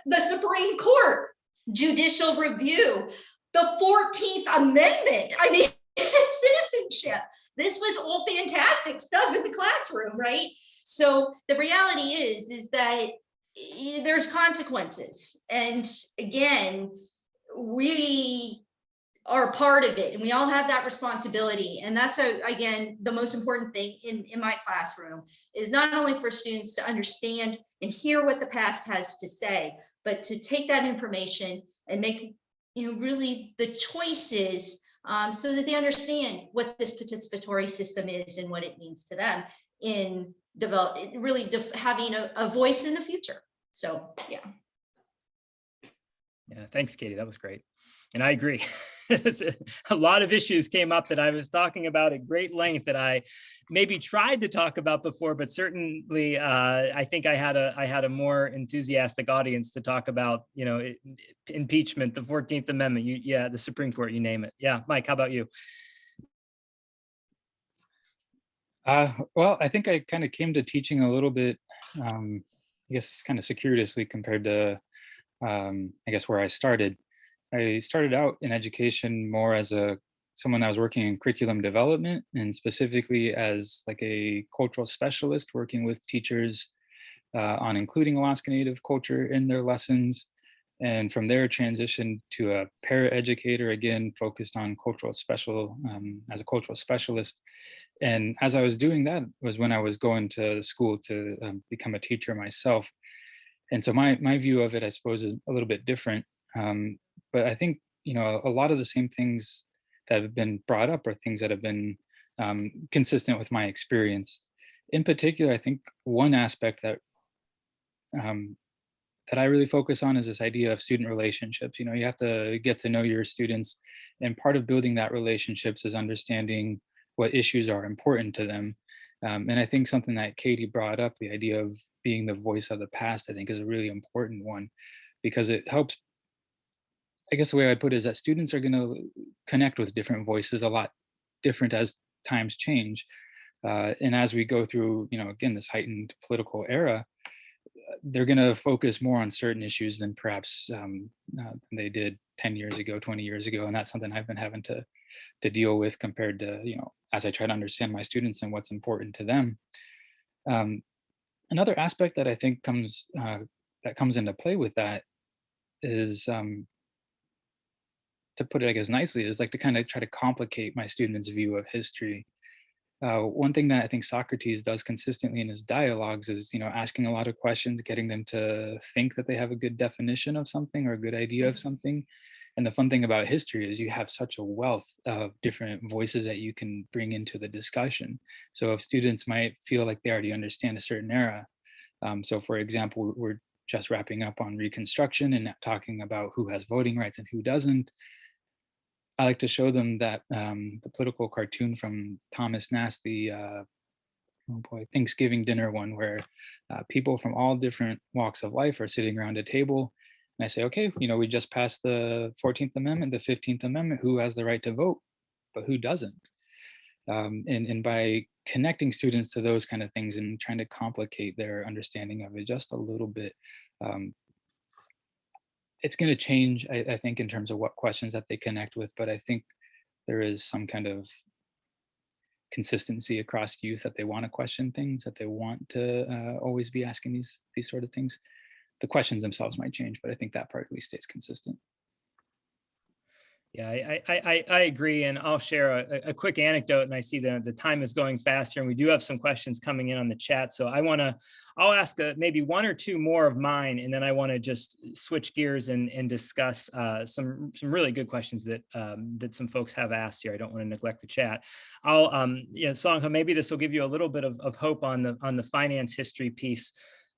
[SPEAKER 3] The Supreme Court, judicial review, the 14th Amendment, I mean, citizenship. This was all fantastic stuff in the classroom, right? So the reality is that there's consequences. And again, we are part of it, and we all have that responsibility. And that's, again, the most important thing in my classroom is not only for students to understand and hear what the past has to say, but to take that information and make, you know, really the choices so that they understand what this participatory system is and what it means to them in having a voice in the future. So, yeah.
[SPEAKER 1] Yeah, thanks, Katie. That was great. And I agree. A lot of issues came up that I was talking about at great length that I maybe tried to talk about before, but certainly I think I had a more enthusiastic audience to talk about, you know, impeachment, the 14th Amendment, the Supreme Court, you name it. Yeah, Mike, how about you?
[SPEAKER 6] Well, I think I kind of came to teaching a little bit, I guess, kind of circuitously compared to, I guess, where I started. I started out in education more as someone that was working in curriculum development, and specifically as like a cultural specialist working with teachers on including Alaska Native culture in their lessons. And from there transitioned to a para-educator, again, focused on as a cultural specialist. And as I was doing that was when I was going to school to become a teacher myself. And so my view of it, I suppose, is a little bit different. But I think, a lot of the same things that have been brought up are things that have been consistent with my experience. In particular, I think one aspect that I really focus on is this idea of student relationships. You have to get to know your students, and part of building that relationships is understanding what issues are important to them. And I think something that Katie brought up, the idea of being the voice of the past, I think is a really important one, because it helps. I guess the way I'd put it is that students are going to connect with different voices a lot different as times change. And as we go through, again, this heightened political era, they're going to focus more on certain issues than perhaps they did 10 years ago, 20 years ago. And that's something I've been having to deal with compared to, as I try to understand my students and what's important to them. Another aspect that I think comes into play with that is, to put it, I guess, nicely, is like to kind of try to complicate my students' view of history. One thing that I think Socrates does consistently in his dialogues is, asking a lot of questions, getting them to think that they have a good definition of something or a good idea of something. And the fun thing about history is you have such a wealth of different voices that you can bring into the discussion. So if students might feel like they already understand a certain era, so for example, we're just wrapping up on Reconstruction and talking about who has voting rights and who doesn't. I like to show them that the political cartoon from Thomas Nast, the Thanksgiving dinner one, where people from all different walks of life are sitting around a table. And I say, okay, we just passed the 14th Amendment, the 15th Amendment, who has the right to vote, but who doesn't? And by connecting students to those kind of things and trying to complicate their understanding of it just a little bit, it's going to change, I think, in terms of what questions that they connect with. But I think there is some kind of consistency across youth that they want to question things, that they want to always be asking these sort of things. The questions themselves might change, but I think that part at least stays consistent.
[SPEAKER 1] Yeah, I agree, and I'll share a quick anecdote. And I see the time is going fast here, and we do have some questions coming in on the chat. So I'll ask maybe one or two more of mine, and then I want to just switch gears and discuss some really good questions that some folks have asked here. I don't want to neglect the chat. Songho, maybe this will give you a little bit of hope on the finance history piece.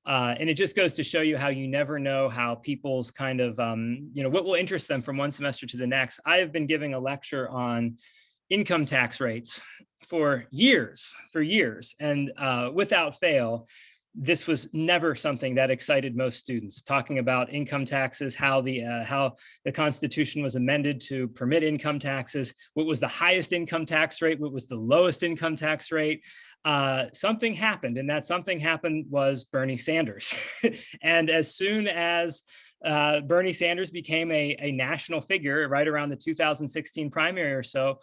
[SPEAKER 1] And it just goes to show you how you never know how people's kind of, what will interest them from one semester to the next. I have been giving a lecture on income tax rates for years. And without fail, this was never something that excited most students, talking about income taxes, how the Constitution was amended to permit income taxes, what was the highest income tax rate, what was the lowest income tax rate. Something happened, and that something happened was Bernie Sanders. And as soon as Bernie Sanders became a national figure right around the 2016 primary or so,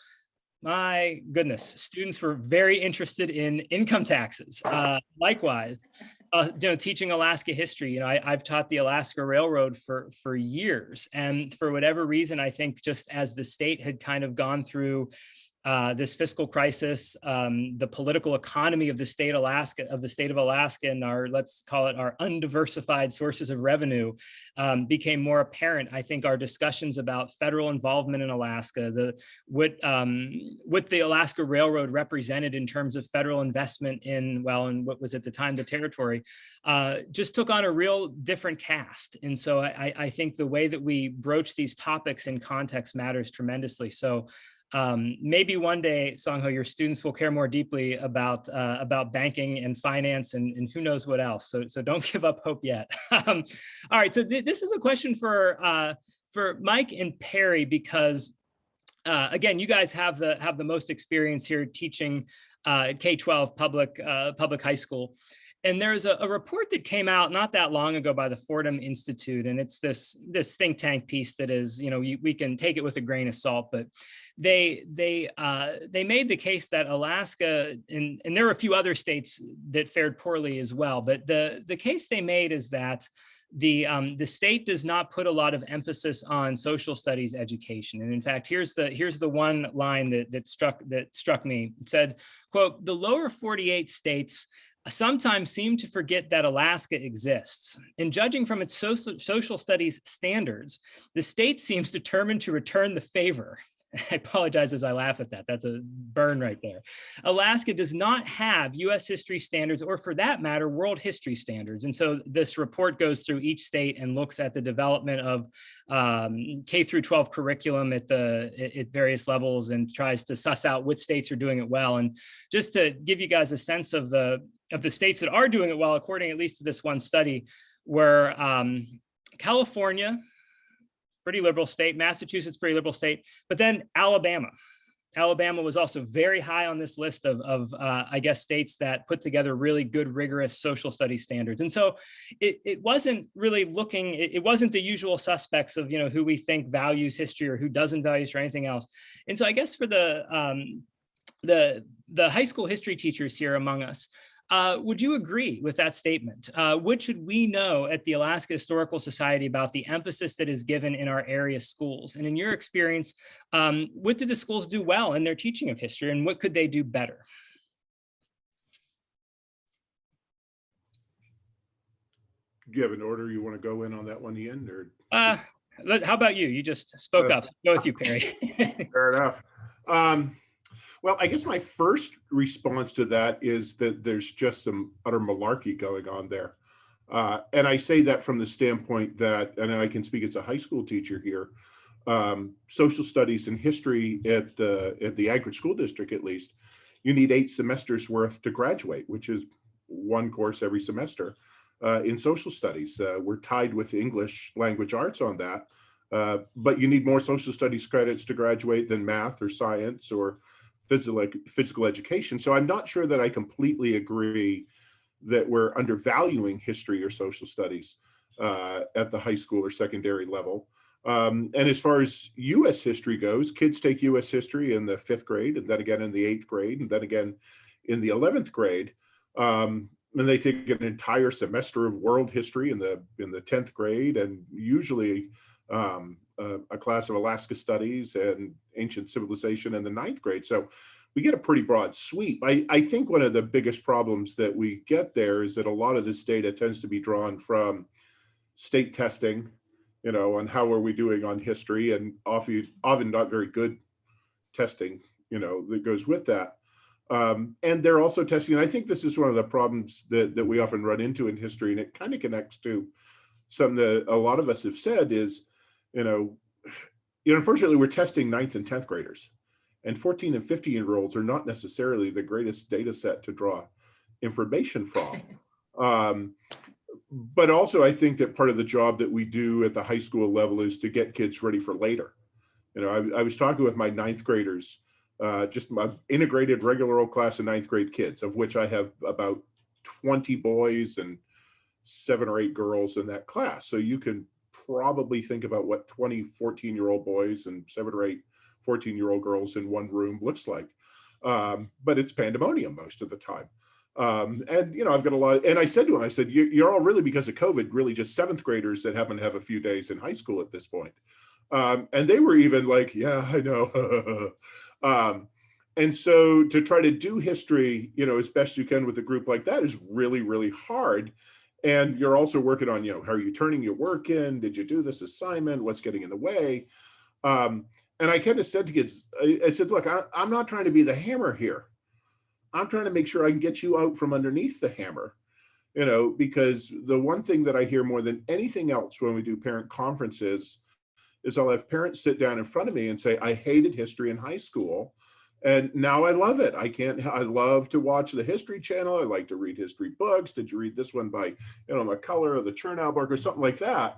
[SPEAKER 1] my goodness, students were very interested in income taxes. Likewise, teaching Alaska history, I've taught the Alaska Railroad for years. And for whatever reason, I think just as the state had kind of gone through this fiscal crisis, the political economy of the state of Alaska, and let's call it our undiversified sources of revenue became more apparent. I think our discussions about federal involvement in Alaska, what the Alaska Railroad represented in terms of federal investment in what was at the time the territory, just took on a real different cast. And so I think the way that we broach these topics in context matters tremendously. So maybe one day, Songho, your students will care more deeply about banking and finance and who knows what else. So don't give up hope yet. All right, so this is a question for Mike and Perry, because again, you guys have the most experience here teaching K-12 public high school. And there's a report that came out not that long ago by the Fordham Institute, and it's this think tank piece that is, we can take it with a grain of salt, but they made the case that Alaska, and there were a few other states that fared poorly as well, but the case they made is that the state does not put a lot of emphasis on social studies education. And in fact, here's the one line that struck me. It said, quote, "The lower 48 states sometimes seem to forget that Alaska exists. And judging from its social studies standards, the state seems determined to return the favor." I apologize as I laugh at that. That's a burn right there. Alaska does not have US history standards, or for that matter, world history standards. And so this report goes through each state and looks at the development of K through 12 curriculum at various levels and tries to suss out which states are doing it well. And just to give you guys a sense of the states that are doing it well, according at least to this one study, were California, pretty liberal state, Massachusetts, pretty liberal state, but then Alabama. Alabama was also very high on this list of I guess, states that put together really good, rigorous social studies standards. And so it wasn't really looking, it wasn't the usual suspects of, who we think values history or who doesn't value history or anything else. And so I guess for the high school history teachers here among us, would you agree with that statement? What should we know at the Alaska Historical Society about the emphasis that is given in our area schools? And in your experience, what did the schools do well in their teaching of history, and what could they do better?
[SPEAKER 5] Do you have an order you want to go in on that one, Ian? Or
[SPEAKER 1] how about you? You just spoke up. Go with you, Perry.
[SPEAKER 5] Fair enough. Well, I guess my first response to that is that there's just some utter malarkey going on there. And I say that from the standpoint that, and I can speak as a high school teacher here, social studies and history at the Anchorage School District, at least, you need 8 semesters worth to graduate, which is one course every semester in social studies. We're tied with English language arts on that, but you need more social studies credits to graduate than math or science or physical education. So I'm not sure that I completely agree that we're undervaluing history or social studies at the high school or secondary level. And as far as US history goes, kids take US history in the 5th grade, and then again in the 8th grade, and then again in the 11th grade. And they take an entire semester of world history in the 10th grade, and usually a class of Alaska studies and ancient civilization in the 9th grade. So we get a pretty broad sweep. I think one of the biggest problems that we get there is that a lot of this data tends to be drawn from state testing, on how are we doing on history, and often not very good testing, that goes with that. And they're also testing, and I think this is one of the problems that we often run into in history, and it kind of connects to something that a lot of us have said is, unfortunately, we're testing 9th and 10th graders, and 14 and 15-year-olds are not necessarily the greatest data set to draw information from. But also, I think that part of the job that we do at the high school level is to get kids ready for later. I was talking with my 9th graders, just my integrated regular old class of 9th grade kids, of which I have about 20 boys and 7 or 8 girls in that class. So you can probably think about what 20 14-year-old boys and 7 or 8 14-year-old girls in one room looks like. But it's pandemonium most of the time. And I've got a lot, and I said to him, I said, you're all really, because of COVID, really just 7th graders that happen to have a few days in high school at this point. And they were even like, yeah, I know. And so to try to do history, as best you can with a group like that is really, really hard. And you're also working on, how are you turning your work in? Did you do this assignment? What's getting in the way? And I kind of said to kids, I said, look, I'm not trying to be the hammer here. I'm trying to make sure I can get you out from underneath the hammer, because the one thing that I hear more than anything else when we do parent conferences is I'll have parents sit down in front of me and say, I hated history in high school, and now I love it. I love to watch the History Channel. I like to read history books. Did you read this one by, McCullough or the Chernow book or something like that?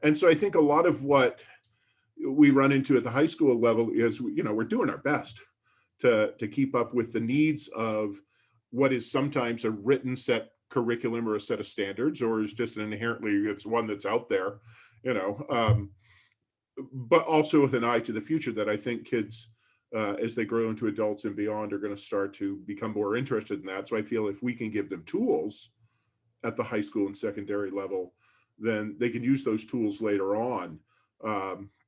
[SPEAKER 5] And so I think a lot of what we run into at the high school level is, we're doing our best to keep up with the needs of what is sometimes a written set curriculum or a set of standards, or is just it's one that's out there, but also with an eye to the future that I think kids, as they grow into adults and beyond, are going to start to become more interested in that. So I feel if we can give them tools at the high school and secondary level, then they can use those tools later on.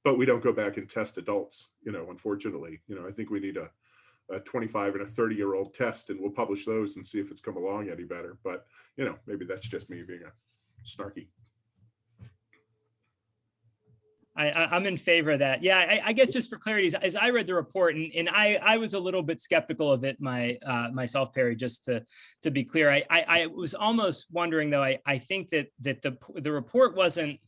[SPEAKER 5] But we don't go back and test adults, unfortunately. I think we need a 25 and a 30-year-old test, and we'll publish those and see if it's come along any better. But, maybe that's just me being a snarky.
[SPEAKER 1] I'm in favor of that. Yeah, I guess just for clarity, as I read the report, and I was a little bit skeptical of it myself, Perry, just to be clear. I was almost wondering, though, I think that the report wasn't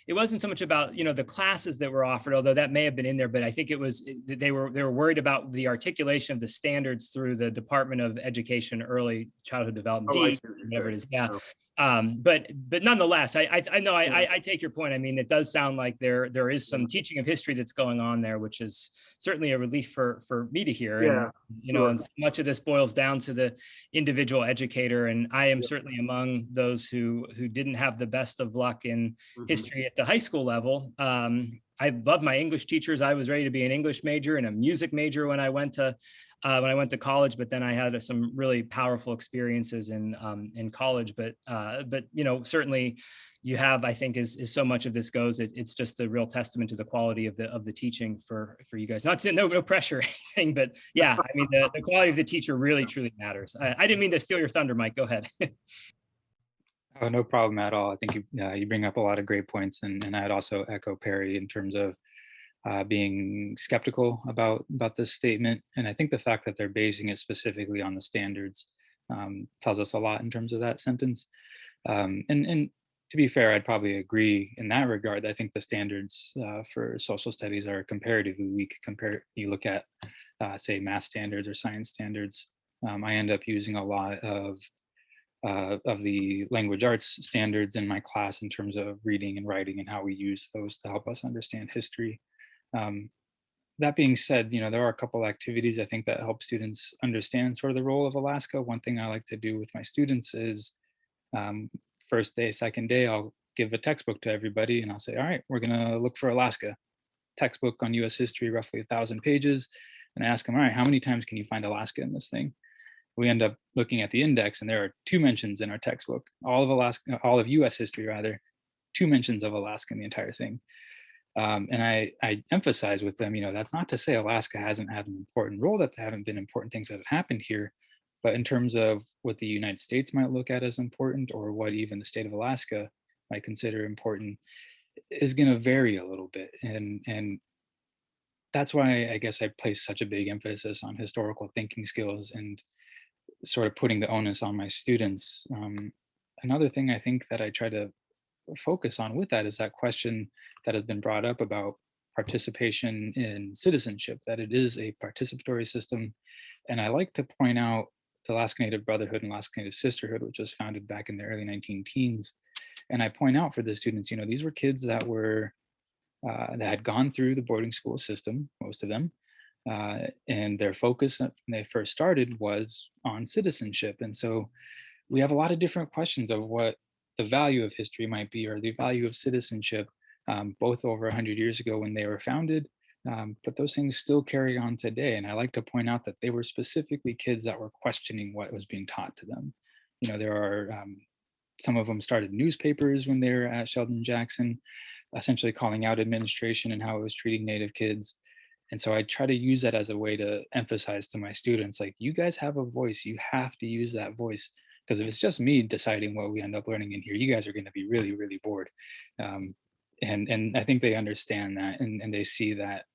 [SPEAKER 1] so much about the classes that were offered, although that may have been in there, but I think it was they were worried about the articulation of the standards through the Department of Education, Early Childhood Development, whatever it is. Yeah. But nonetheless, I know I take your point. I mean, it does sound like there is some teaching of history that's going on there, which is certainly a relief for me to hear.
[SPEAKER 5] Yeah,
[SPEAKER 1] and, and much of this boils down to the individual educator. And I am certainly among those who didn't have the best of luck in history at the high school level. I love my English teachers. I was ready to be an English major and a music major when I went to college, but then I had some really powerful experiences in college. But certainly you have, I think, as so much of this goes, it's just a real testament to the quality of the teaching for you guys. Not to no pressure or anything, but yeah, I mean the quality of the teacher really truly matters. I didn't mean to steal your thunder, Mike. Go ahead.
[SPEAKER 6] Oh, no problem at all. I think you bring up a lot of great points, and I'd also echo Perry in terms of being skeptical about this statement. And I think the fact that they're basing it specifically on the standards tells us a lot in terms of that sentence. And to be fair, I'd probably agree in that regard. I think the standards for social studies are comparatively weak compared. You look at, say, math standards or science standards. I end up using a lot of the language arts standards in my class in terms of reading and writing and how we use those to help us understand history. That being said, there are a couple activities I think that help students understand sort of the role of Alaska. One thing I like to do with my students is first day, second day, I'll give a textbook to everybody and I'll say, all right, we're going to look for Alaska. Textbook on US history, roughly 1,000 pages. And I ask them, all right, how many times can you find Alaska in this thing? We end up looking at the index and there are 2 mentions in our textbook, all of US history rather, 2 mentions of Alaska in the entire thing. And I emphasize with them, that's not to say Alaska hasn't had an important role, that there haven't been important things that have happened here, but in terms of what the United States might look at as important, or what even the state of Alaska might consider important, is going to vary a little bit. And that's why I guess I place such a big emphasis on historical thinking skills and sort of putting the onus on my students. Another thing I think that I try to focus on with that is that question that has been brought up about participation in citizenship, that it is a participatory system. And I like to point out the Alaska Native Brotherhood and Alaska Native Sisterhood, which was founded back in the early 19-teens. And I point out for the students, these were kids that were that had gone through the boarding school system, most of them, and their focus when they first started was on citizenship. And so we have a lot of different questions of what the value of history might be, or the value of citizenship, both over 100 years ago when they were founded, but those things still carry on today. And I like to point out that they were specifically kids that were questioning what was being taught to them. There are some of them started newspapers when they were at Sheldon Jackson, essentially calling out administration and how it was treating Native kids. And so I try to use that as a way to emphasize to my students, like, you guys have a voice, you have to use that voice. Because if it's just me deciding what we end up learning in here, you guys are going to be really, really bored. And I think they understand that, and they see that,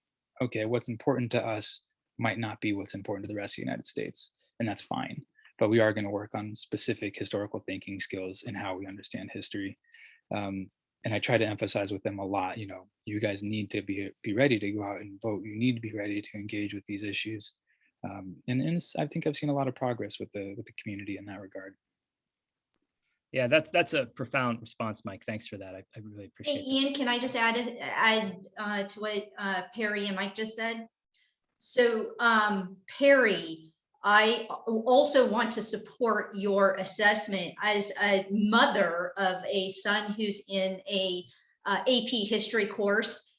[SPEAKER 6] okay, what's important to us might not be what's important to the rest of the United States, and that's fine. But we are going to work on specific historical thinking skills and how we understand history. And I try to emphasize with them a lot, you guys need to be ready to go out and vote. You need to be ready to engage with these issues. And I think I've seen a lot of progress with the community in that regard.
[SPEAKER 1] Yeah, that's a profound response, Mike. Thanks for that. I really
[SPEAKER 3] Hey,
[SPEAKER 1] appreciate it.
[SPEAKER 3] Ian, can I just add to what Perry and Mike just said? So Perry, I also want to support your assessment as a mother of a son who's in a AP history course.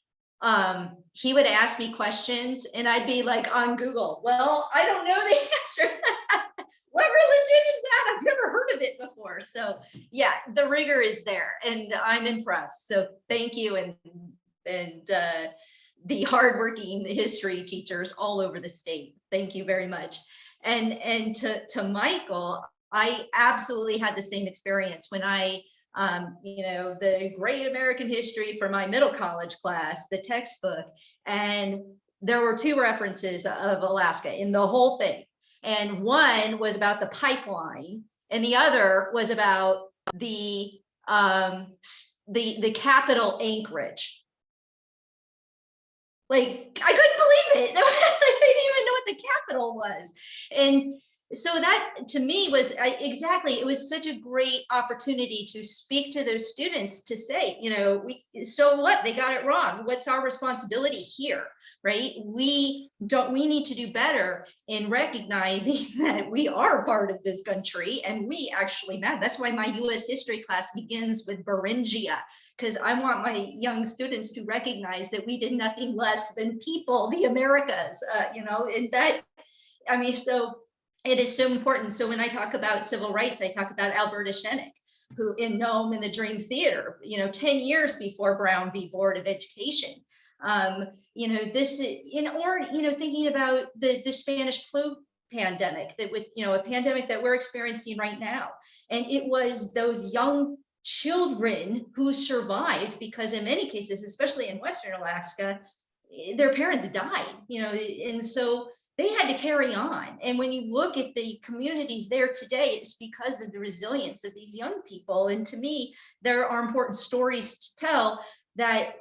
[SPEAKER 3] He would ask me questions and I'd be like on Google, well, I don't know the answer. What religion is that? I've never heard of it before. So yeah, the rigor is there and I'm impressed. So thank you. And the hardworking history teachers all over the state. Thank you very much. And to Michael, I absolutely had the same experience when I, the Great American History for my middle college class, the textbook, and there were 2 references of Alaska in the whole thing. And one was about the pipeline, and the other was about the capital Anchorage. Like, I couldn't believe it. I didn't even know what the capital was. And so that to me was exactly, it was such a great opportunity to speak to those students to say, so what, they got it wrong. What's our responsibility here, right? We need to do better in recognizing that we are part of this country and we actually matter. That's why my US history class begins with Beringia, because I want my young students to recognize that we did nothing less than people, the Americas, and that, so it is so important. So when I talk about civil rights, I talk about Alberta Shennick, who in Nome in the Dream Theater, 10 years before Brown v. Board of Education. Thinking about the Spanish flu pandemic, that with, a pandemic that we're experiencing right now. And it was those young children who survived because in many cases, especially in Western Alaska, their parents died, and so they had to carry on. And when you look at the communities there today, it's because of the resilience of these young people. And to me, there are important stories to tell that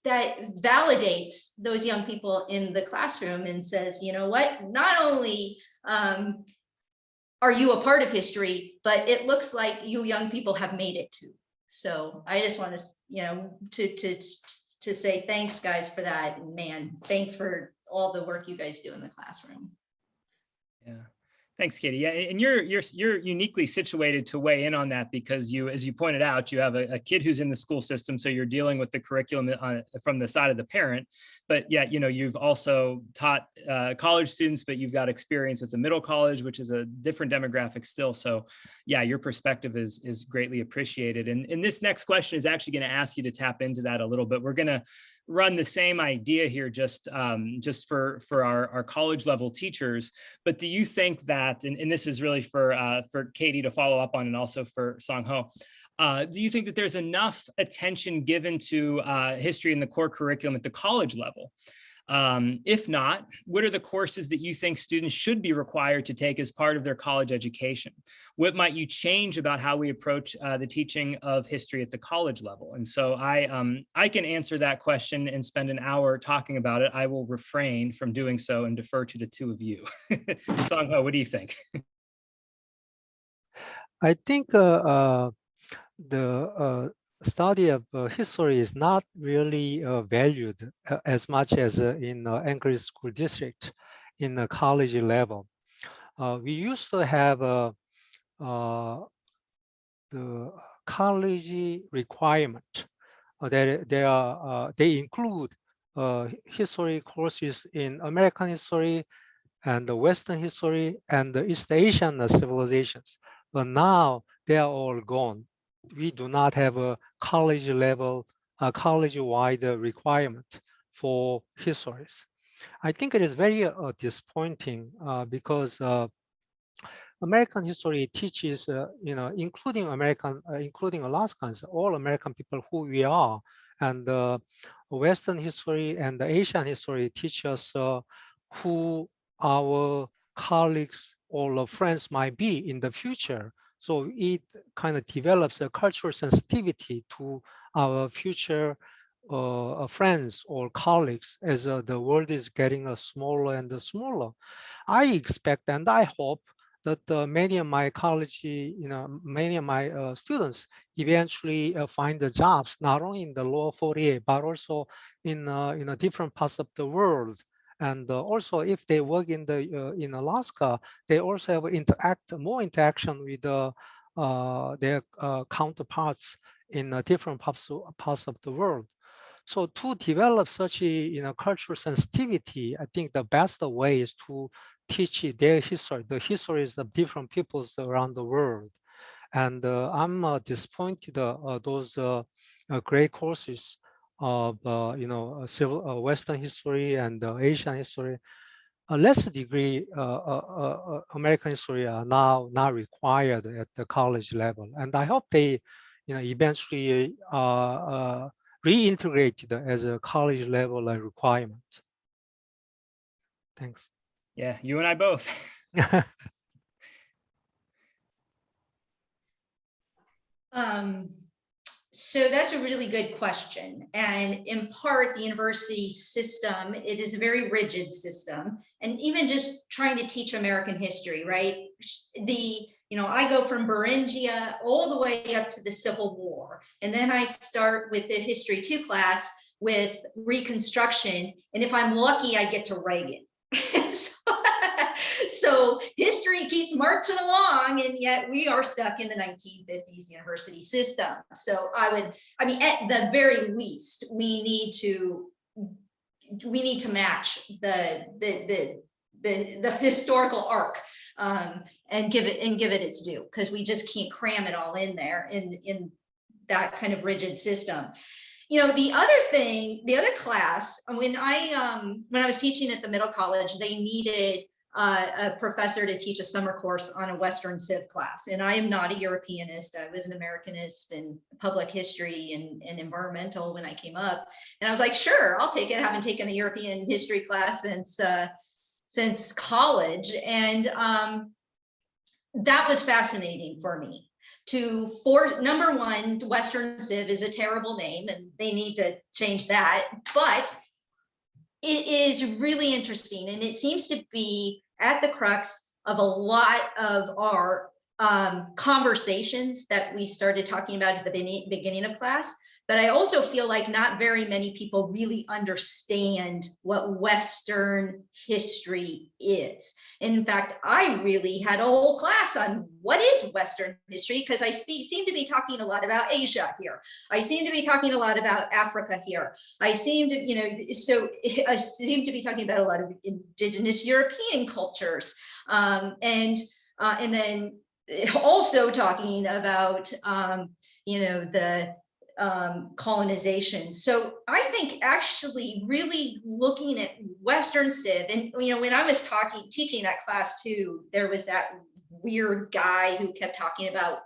[SPEAKER 3] validates those young people in the classroom and says, you know what, not only are you a part of history, but it looks like you young people have made it too. So I just want to say thanks, guys, for that. And man, thanks for all the work you guys do in the classroom.
[SPEAKER 1] Yeah. Thanks, Katie. Yeah, and you're uniquely situated to weigh in on that because you, as you pointed out, you have a kid who's in the school system, so you're dealing with the curriculum from the side of the parent. But yeah, you've also taught college students, but you've got experience with the middle college, which is a different demographic still. So yeah, your perspective is greatly appreciated. And this next question is actually going to ask you to tap into that a little bit. We're going to run the same idea here just for our college level teachers. But do you think that, and this is really for Katie to follow up on and also for Songho, do you think that there's enough attention given to history in the core curriculum at the college level? If not, what are the courses that you think students should be required to take as part of their college education? What might you change about how we approach the teaching of history at the college level? And so I can answer that question and spend an hour talking about it. I will refrain from doing so and defer to the 2 of you. Songho, what do you think?
[SPEAKER 4] I think the study of history is not really valued as much as in Anchorage School District in the college level. We used to have the college requirement that they include history courses in American history and the Western history and the East Asian civilizations. But now they are all gone. We do not have a college level, college-wide requirement for histories. I think it is very disappointing because American history teaches, including including Alaskans, all American people who we are, and Western history and the Asian history teach us who our colleagues or friends might be in the future. So it kind of develops a cultural sensitivity to our future friends or colleagues as the world is getting smaller and smaller. I expect and I hope that many of my college, many of my students eventually find the jobs not only in the lower 48, but also in different parts of the world. And also, if they work in Alaska, they also have more interaction with their counterparts in different parts of the world. So to develop such a cultural sensitivity, I think the best way is to teach their history, the histories of different peoples around the world. And I'm disappointed those great courses of civil Western history and Asian history. A lesser degree American history are now not required at the college level, and I hope they, eventually reintegrated as a college level requirement. Thanks.
[SPEAKER 1] Yeah, you and I both.
[SPEAKER 3] So that's a really good question. And in part, the university system, it is a very rigid system. And even just trying to teach American history, right? I go from Beringia all the way up to the Civil War. And then I start with the History 2 class with Reconstruction. And if I'm lucky, I get to Reagan. So history keeps marching along, and yet we are stuck in the 1950s university system. So at the very least, we need to match the historical arc and give it its due, because we just can't cram it all in there in that kind of rigid system. The other class, when I was teaching at the middle college, they needed a professor to teach a summer course on a Western Civ class. And I am not a Europeanist. I was an Americanist and public history and environmental when I came up. And I was like, sure, I'll take it. I haven't taken a European history class since college. And that was fascinating for me. Number one, Western Civ is a terrible name and they need to change that. But it is really interesting, and it seems to be at the crux of a lot of our conversations that we started talking about at the beginning of class. But I also feel like not very many people really understand what Western history is. In fact, I really had a whole class on what is Western history, because I seem to be talking a lot about Asia here. I seem to be talking a lot about Africa here. I seem to be talking about a lot of indigenous European cultures, and then also talking about the colonization. So I think actually really looking at Western Civ, and when I was teaching that class too, there was that weird guy who kept talking about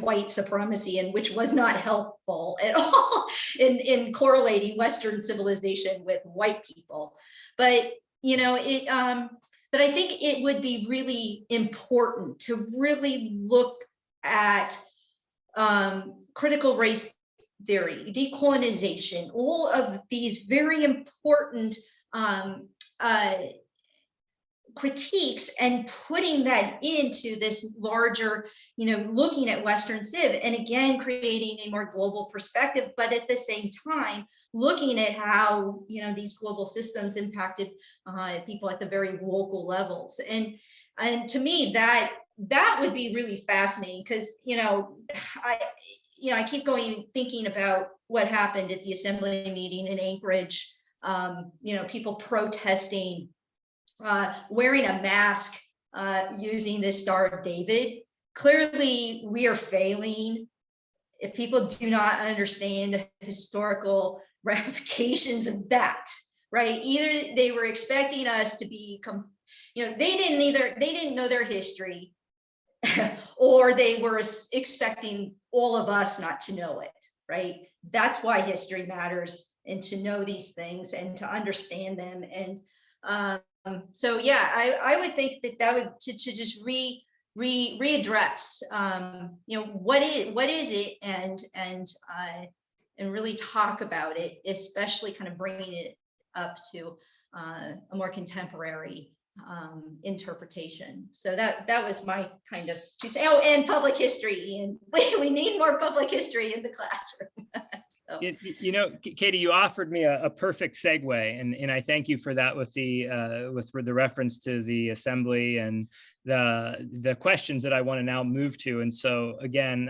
[SPEAKER 3] white supremacy, and which was not helpful at all in correlating Western civilization with white people. But but I think it would be really important to really look at critical race theory, decolonization, all of these very important critiques, and putting that into this larger, looking at Western Civ, and again, creating a more global perspective, but at the same time, looking at how, these global systems impacted people at the very local levels. And to me, that would be really fascinating, because, I keep thinking about what happened at the assembly meeting in Anchorage, people protesting, wearing a mask, using the Star of David. Clearly, we are failing if people do not understand the historical ramifications of that, right? Either they were expecting us to be, they didn't know their history, or they were expecting all of us not to know it, right? That's why history matters, and to know these things and to understand them. And so yeah, I would think that would to just readdress what is it, and really talk about it, especially kind of bringing it up to a more contemporary interpretation. So that was my kind of to say. Oh, and public history, and we need more public history in the classroom. So.
[SPEAKER 1] You know, Katie, you offered me a perfect segue, and I thank you for that with the reference to the assembly and the questions that I want to now move to. And so again,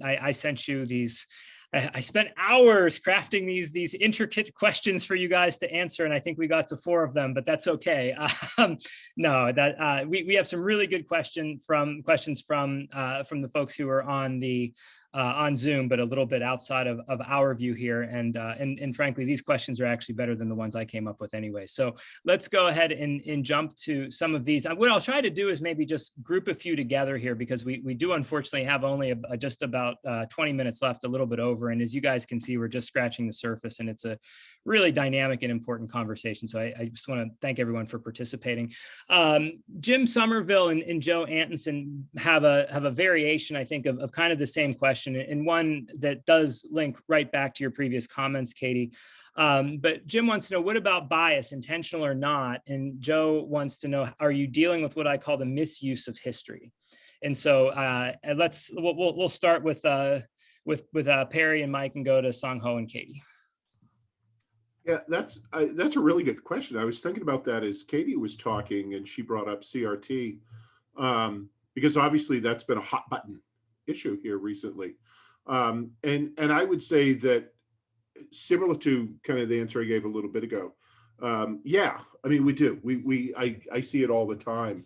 [SPEAKER 1] I sent you these. I spent hours crafting these intricate questions for you guys to answer, and I think we got to 4 of them, but that's okay. No, that we have some really good questions from the folks who are on Zoom, but a little bit outside of our view here. And frankly, these questions are actually better than the ones I came up with anyway. So let's go ahead and jump to some of these. What I'll try to do is maybe just group a few together here, because we do unfortunately have only just about 20 minutes left, a little bit over. And as you guys can see, we're just scratching the surface, and it's a really dynamic and important conversation. So I just want to thank everyone for participating. Jim Somerville and Joe Antonsen have a variation, I think, of kind of the same question, and one that does link right back to your previous comments, Katie. But Jim wants to know, what about bias, intentional or not? And Joe wants to know, are you dealing with what I call the misuse of history? And so we'll start with Perry and Mike and go to Songho and Katie.
[SPEAKER 5] Yeah, that's a really good question. I was thinking about that as Katie was talking, and she brought up CRT, because obviously that's been a hot button issue here recently. And I would say that, similar to kind of the answer I gave a little bit ago, yeah, I mean, we do. I see it all the time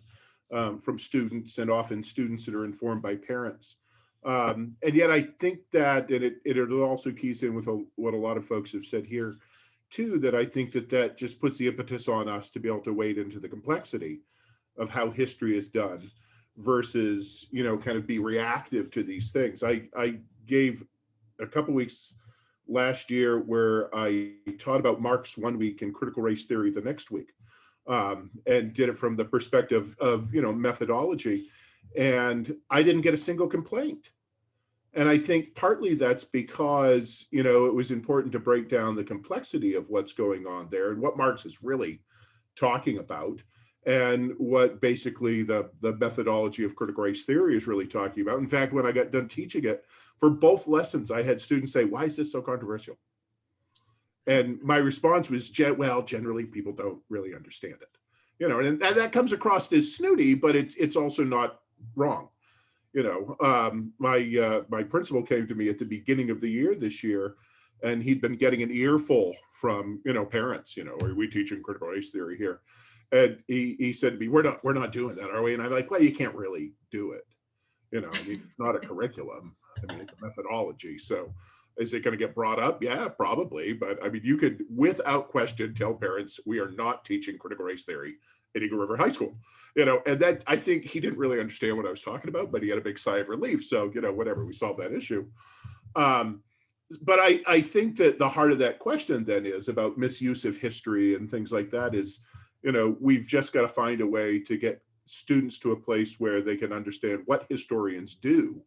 [SPEAKER 5] from students, and often students that are informed by parents. And yet I think that, and it also keys in with what a lot of folks have said here too, that I think that just puts the impetus on us to be able to wade into the complexity of how history is done versus, kind of be reactive to these things. I gave a couple weeks last year where I taught about Marx one week and critical race theory the next week, and did it from the perspective of, methodology. And I didn't get a single complaint. And I think partly that's because, it was important to break down the complexity of what's going on there and what Marx is really talking about, and what basically the methodology of critical race theory is really talking about. In fact, when I got done teaching it for both lessons, I had students say, "Why is this so controversial?" And my response was, well, generally people don't really understand it, and that comes across as snooty, but it's also not wrong. My principal came to me at the beginning of the year this year, and he'd been getting an earful from, parents, are we teaching critical race theory here? And he said to me, we're not doing that, are we? And I'm like, well, you can't really do it. It's not a curriculum. I mean, it's a methodology. So is it going to get brought up? Yeah, probably. But I mean, you could, without question, tell parents we are not teaching critical race theory at Eagle River High School. And that, I think he didn't really understand what I was talking about, but he had a big sigh of relief. So, whatever, we solved that issue. But I think that the heart of that question then is about misuse of history and things like that is, we've just got to find a way to get students to a place where they can understand what historians do,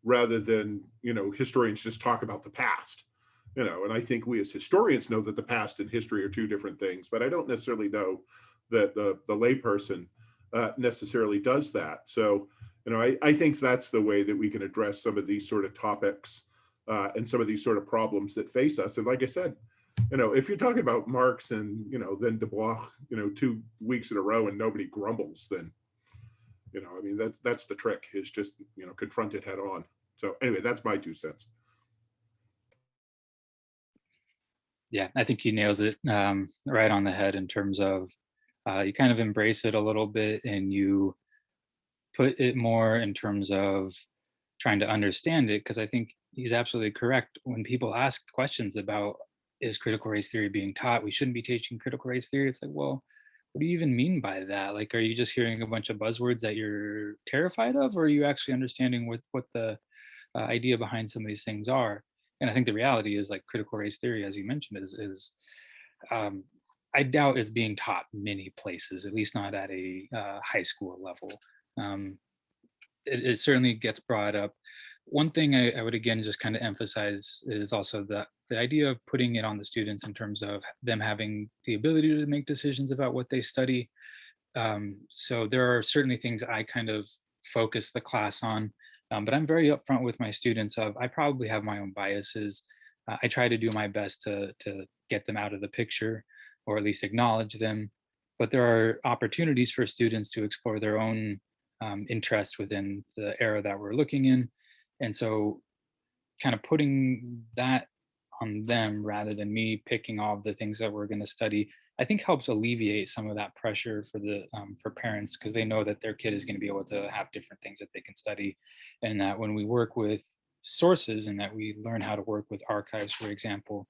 [SPEAKER 5] rather than, historians just talk about the past. And I think we as historians know that the past and history are two different things, but I don't necessarily know that the layperson necessarily does that. So, I think that's the way that we can address some of these sort of topics and some of these sort of problems that face us. And like I said, if you're talking about Marx and, then Du Bois, 2 weeks in a row and nobody grumbles, then, I mean, that's the trick, is just, confront it head on. So anyway, that's my 2 cents.
[SPEAKER 6] Yeah, I think he nails it right on the head in terms of you kind of embrace it a little bit, and you put it more in terms of trying to understand it, because I think he's absolutely correct. When people ask questions about, is critical race theory being taught? We shouldn't be teaching critical race theory. It's like, well, what do you even mean by that? Like, are you just hearing a bunch of buzzwords that you're terrified of, or are you actually understanding what the idea behind some of these things are? And I think the reality is, like, critical race theory, as you mentioned, is I doubt it's being taught many places, at least not at a high school level. It certainly gets brought up. One thing I would again just kind of emphasize is also the idea of putting it on the students in terms of them having the ability to make decisions about what they study. So there are certainly things I kind of focus the class on, but I'm very upfront with my students of I probably have my own biases. I try to do my best to get them out of the picture, or at least acknowledge them. But there are opportunities for students to explore their own interest within the era that we're looking in. And so kind of putting that on them rather than me picking all of the things that we're going to study, I think helps alleviate some of that pressure for the for parents, because they know that their kid is going to be able to have different things that they can study, and that when we work with sources and that we learn how to work with archives, for example,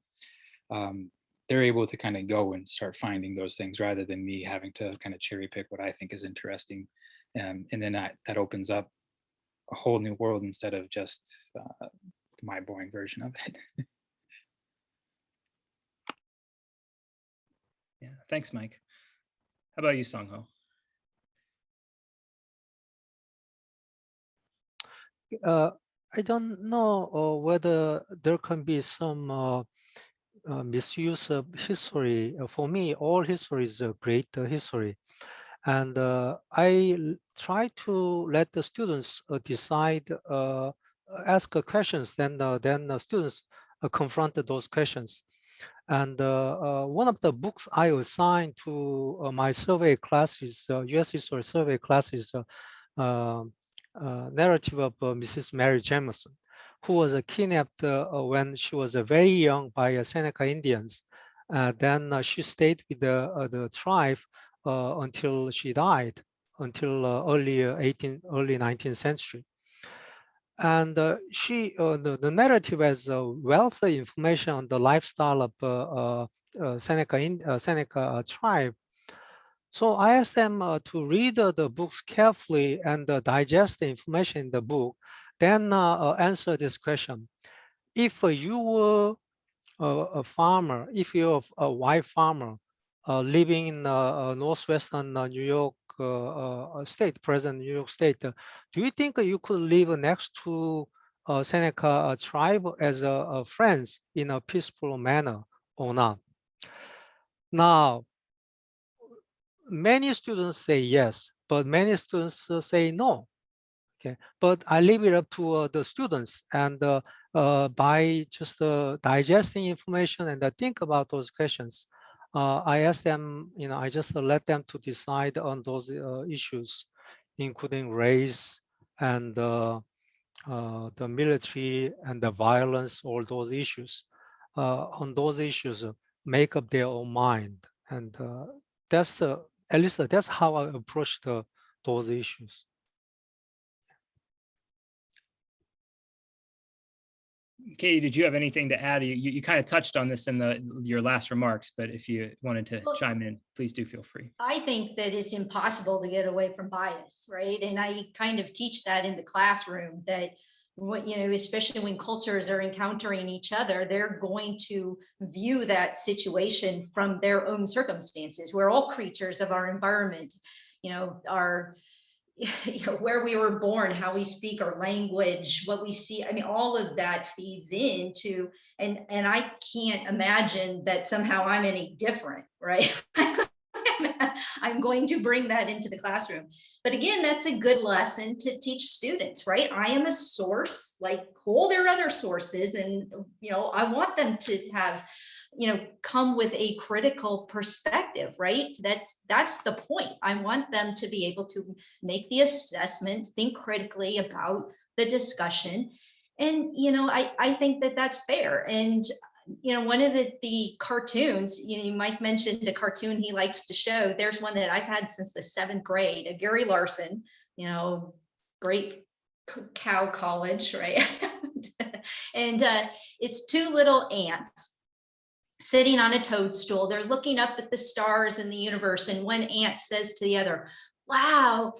[SPEAKER 6] they're able to kind of go and start finding those things rather than me having to kind of cherry pick what I think is interesting, and then that opens up a whole new world instead of just my boring version of it.
[SPEAKER 1] Yeah, thanks, Mike. How about you, Songho?
[SPEAKER 4] I don't know whether there can be some misuse of history. For me, all history is a great history. And I try to let the students decide, ask questions, then the students confront those questions. And one of the books I assigned to my survey classes, US history survey classes, narrative of Mrs. Mary Jameson, who was kidnapped when she was very young by Seneca Indians. Then she stayed with the tribe until she died, until early 19th century. And the narrative has a wealth of information on the lifestyle of Seneca tribe. So I asked them to read the books carefully and digest the information in the book, then answer this question. If you were a farmer, if you're a white farmer living in northwestern New York state, present New York state, do you think you could live next to Seneca tribe as friends in a peaceful manner or not? Now, many students say yes, but many students say no. Okay, but I leave it up to the students, and by just digesting information and think about those questions, I ask them, I just let them to decide on those issues, including race and the military and the violence, all those issues. On those issues, make up their own mind, and that's at least that's how I approach those issues.
[SPEAKER 1] Katie, did you have anything to add? You kind of touched on this in your last remarks, but if you wanted to chime in, please do feel free.
[SPEAKER 3] I think that it's impossible to get away from bias, right? And I kind of teach that in the classroom, that especially when cultures are encountering each other, they're going to view that situation from their own circumstances. We're all creatures of our environment, where we were born, how we speak our language, what we see. I mean, all of that feeds into, and I can't imagine that somehow I'm any different, right? I'm going to bring that into the classroom. But again, that's a good lesson to teach students, right? I am a source, like all their other sources. And, I want them to have, come with a critical perspective, right? That's the point. I want them to be able to make the assessment, think critically about the discussion. And, I think that that's fair. And, one of the cartoons, Mike mentioned a cartoon he likes to show. There's one that I've had since the 7th grade, a Gary Larson, great cow college, right? And it's 2 little ants sitting on a toadstool. They're looking up at the stars in the universe. And one ant says to the other, "Wow,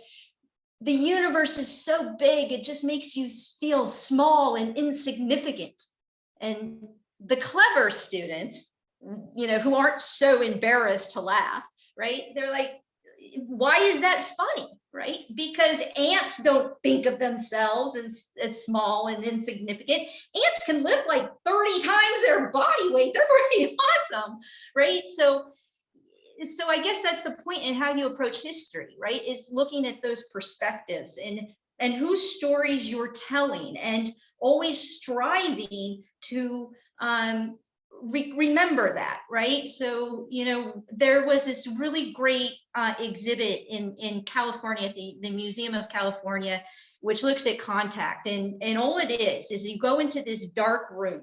[SPEAKER 3] the universe is so big, it just makes you feel small and insignificant." And the clever students, who aren't so embarrassed to laugh, right? They're like, why is that funny, right? Because ants don't think of themselves as small and insignificant. Ants can lift like 30 times their body weight. They're pretty awesome, right? So so I guess that's the point in how you approach history, right? It's looking at those perspectives and whose stories you're telling, and always striving to remember that, right? So, you know, there was this really great exhibit in California at the Museum of California, which looks at contact, and all it is you go into this dark room,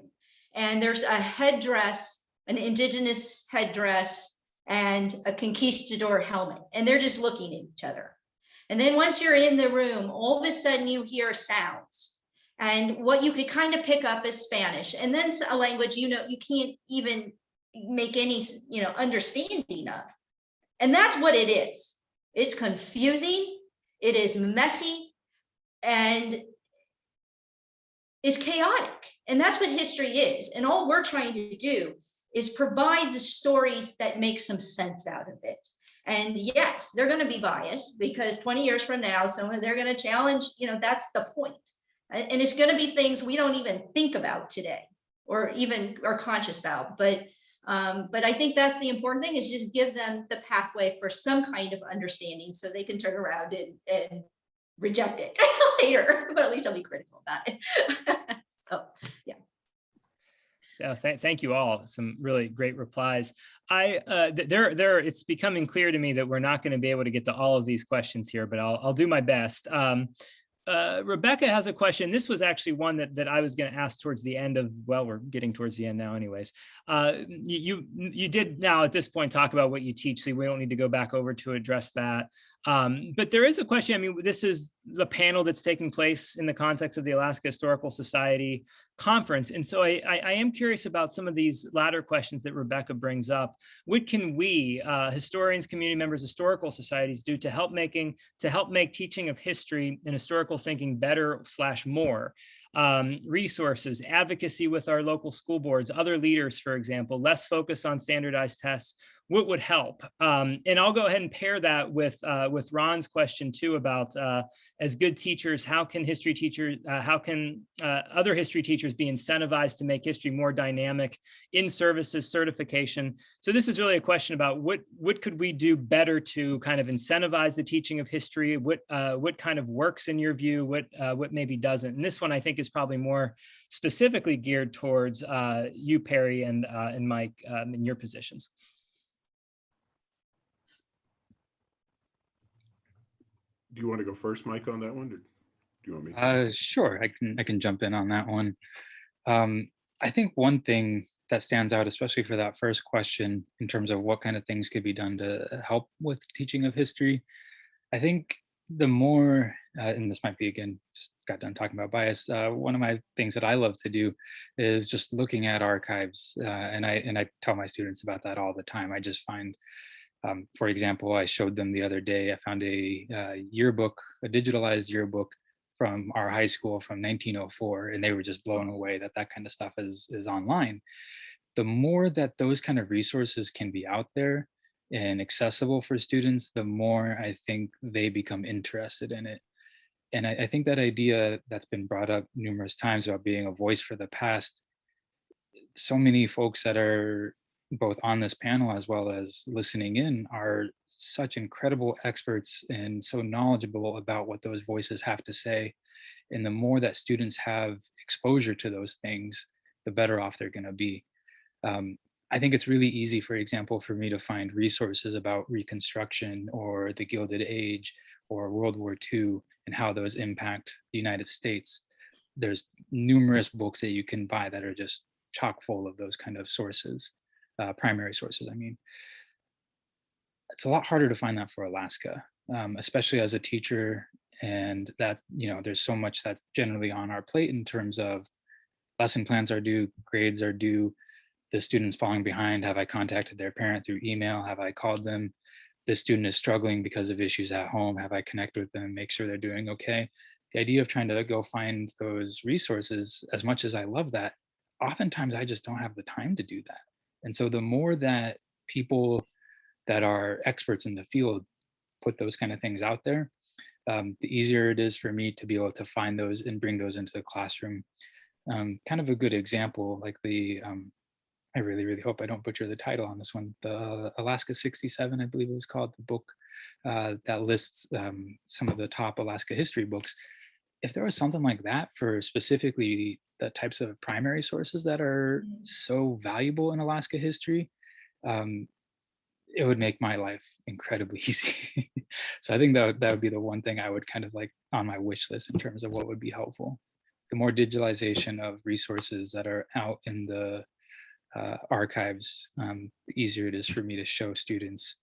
[SPEAKER 3] and there's a headdress, an indigenous headdress, and a conquistador helmet, and they're just looking at each other. And then once you're in the room, all of a sudden you hear sounds. And what you could kind of pick up is Spanish, and then a language, you know, you can't even make any, you know, understanding of. And that's what it is. It's confusing, it is messy, and it's chaotic. And that's what history is. And all we're trying to do is provide the stories that make some sense out of it. And yes, they're going to be biased, because 20 years from now, they're going to challenge, you know, that's the point. And it's going to be things we don't even think about today, or even are conscious about. But I think that's the important thing, is just give them the pathway for some kind of understanding, so they can turn around and reject it later, but at least I'll be critical about it. So, yeah.
[SPEAKER 1] Thank you all. Some really great replies. It's becoming clear to me that we're not going to be able to get to all of these questions here, but I'll do my best. Rebecca has a question. This was actually one that I was going to ask towards the end of, well, we're getting towards the end now anyways. You did now at this point talk about what you teach, so we don't need to go back over to address that. But there is a question. I mean, this is the panel that's taking place in the context of the Alaska Historical Society conference. And so I am curious about some of these latter questions that Rebecca brings up. What can we, historians, community members, historical societies do to help make teaching of history and historical thinking better / more? Resources, advocacy with our local school boards, other leaders, for example, less focus on standardized tests. What would help? And I'll go ahead and pair that with Ron's question too about as good teachers, how can other history teachers be incentivized to make history more dynamic in services, certification? So this is really a question about what could we do better to kind of incentivize the teaching of history? What kind of works in your view? What maybe doesn't? And this one I think is probably more specifically geared towards you, Perry, and Mike in your positions.
[SPEAKER 5] Do you want to go first, Mike, on that one? Or do you want me to?
[SPEAKER 6] Sure, I can jump in on that one. I think one thing that stands out, especially for that first question, in terms of what kind of things could be done to help with teaching of history, I think the more, and this might be, again, just got done talking about bias, one of my things that I love to do is just looking at archives, and I tell my students about that all the time. I just find, for example, I showed them the other day, I found a yearbook, a digitalized yearbook from our high school from 1904, and they were just blown away that that kind of stuff is online. The more that those kind of resources can be out there and accessible for students, the more I think they become interested in it. And I think that idea that's been brought up numerous times about being a voice for the past, so many folks that are both on this panel as well as listening in are such incredible experts and so knowledgeable about what those voices have to say. And the more that students have exposure to those things, the better off they're going to be. I think it's really easy, for example, for me to find resources about Reconstruction or the Gilded Age or World War II and how those impact the United States. There's numerous books that you can buy that are just chock full of those kind of sources, primary sources, I mean. It's a lot harder to find that for Alaska, especially as a teacher, and that, you know, there's so much that's generally on our plate in terms of lesson plans are due, grades are due, the student's falling behind. Have I contacted their parent through email? Have I called them? This student is struggling because of issues at home. Have I connected with them, make sure they're doing okay? The idea of trying to go find those resources, as much as I love that, oftentimes I just don't have the time to do that. And so the more that people that are experts in the field put those kind of things out there, the easier it is for me to be able to find those and bring those into the classroom. Kind of a good example, like I really, really hope I don't butcher the title on this one. The Alaska 67, I believe it was called, the book that lists some of the top Alaska history books. If there was something like that for specifically the types of primary sources that are so valuable in Alaska history, it would make my life incredibly easy. So I think that would be the one thing I would kind of like on my wish list in terms of what would be helpful. The more digitalization of resources that are out in the archives, the easier it is for me to show students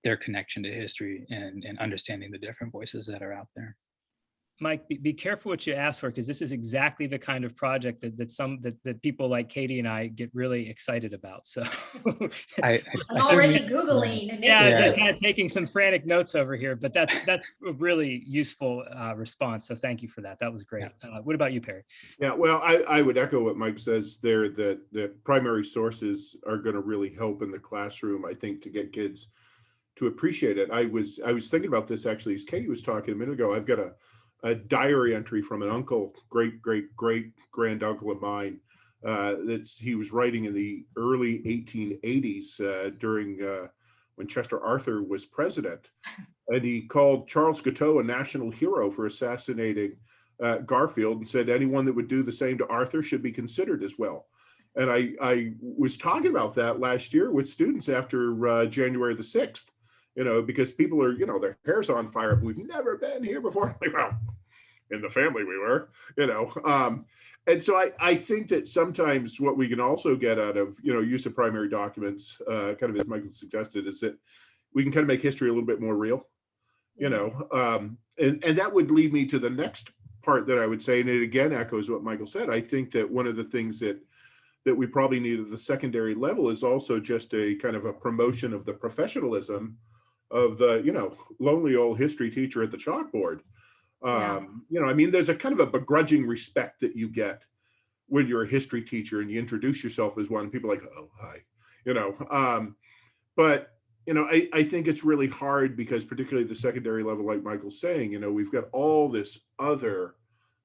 [SPEAKER 6] their connection to history and understanding the different voices that are out there.
[SPEAKER 1] Mike, be careful what you ask for, because this is exactly the kind of project that people like Katie and I get really excited about. So
[SPEAKER 3] I'm already Googling and
[SPEAKER 1] yeah,
[SPEAKER 3] making
[SPEAKER 1] kind of
[SPEAKER 3] notes.
[SPEAKER 1] taking some frantic notes over here, but that's a really useful response. So thank you for that. That was great. What about you, Perry?
[SPEAKER 5] Yeah, well, I would echo what Mike says there, that primary sources are going to really help in the classroom, I think, to get kids to appreciate it. I was thinking about this actually as Katie was talking a minute ago. I've got a diary entry from an uncle, great granduncle of mine, he was writing in the early 1880s during when Chester Arthur was president, and he called Charles Guiteau a national hero for assassinating Garfield, and said anyone that would do the same to Arthur should be considered as well. And I was talking about that last year with students after January the 6th, because people are, their hair's on fire. We've never been here before. Like, well, in the family we were, and so I think that sometimes what we can also get out of, use of primary documents, kind of as Michael suggested, is that we can kind of make history a little bit more real, and that would lead me to the next part that I would say, and it again echoes what Michael said. I think that one of the things that we probably need at the secondary level is also just a kind of a promotion of the professionalism of the, lonely old history teacher at the chalkboard. There's a kind of a begrudging respect that you get when you're a history teacher and you introduce yourself as one, and people are like, oh, hi, but I think it's really hard because particularly at the secondary level, like Michael's saying, we've got all this other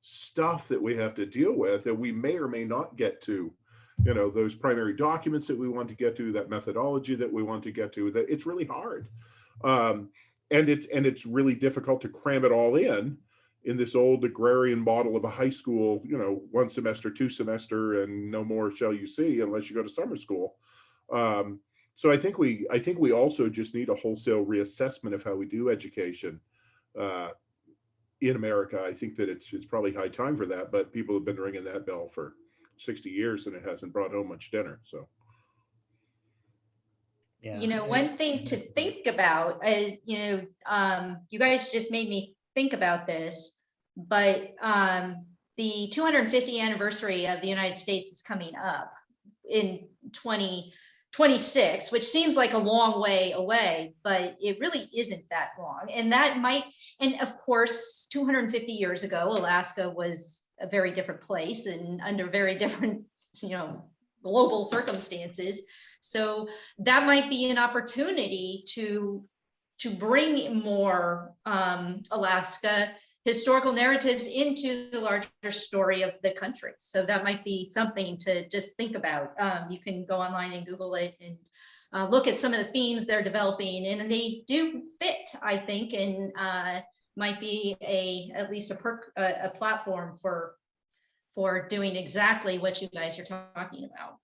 [SPEAKER 5] stuff that we have to deal with, and we may or may not get to, those primary documents that we want to get to, that methodology that we want to get to, that it's really hard. And it's really difficult to cram it all in this old agrarian model of a high school, 1 semester, 2 semester, and no more shall you see unless you go to summer school. So I think we also just need a wholesale reassessment of how we do education in America. I think that it's probably high time for that, but people have been ringing that bell for 60 years and it hasn't brought home much dinner. So.
[SPEAKER 1] Yeah.
[SPEAKER 3] One thing to think about is, you guys just made me think about this, but the 250th anniversary of the United States is coming up in 2026, which seems like a long way away, but it really isn't that long. And of course, 250 years ago, Alaska was a very different place and under very different, global circumstances. So that might be an opportunity to bring more Alaska historical narratives into the larger story of the country. So that might be something to just think about. You can go online and Google it and look at some of the themes they're developing, and they do fit, I think, and might be at least a platform for doing exactly what you guys are talking about.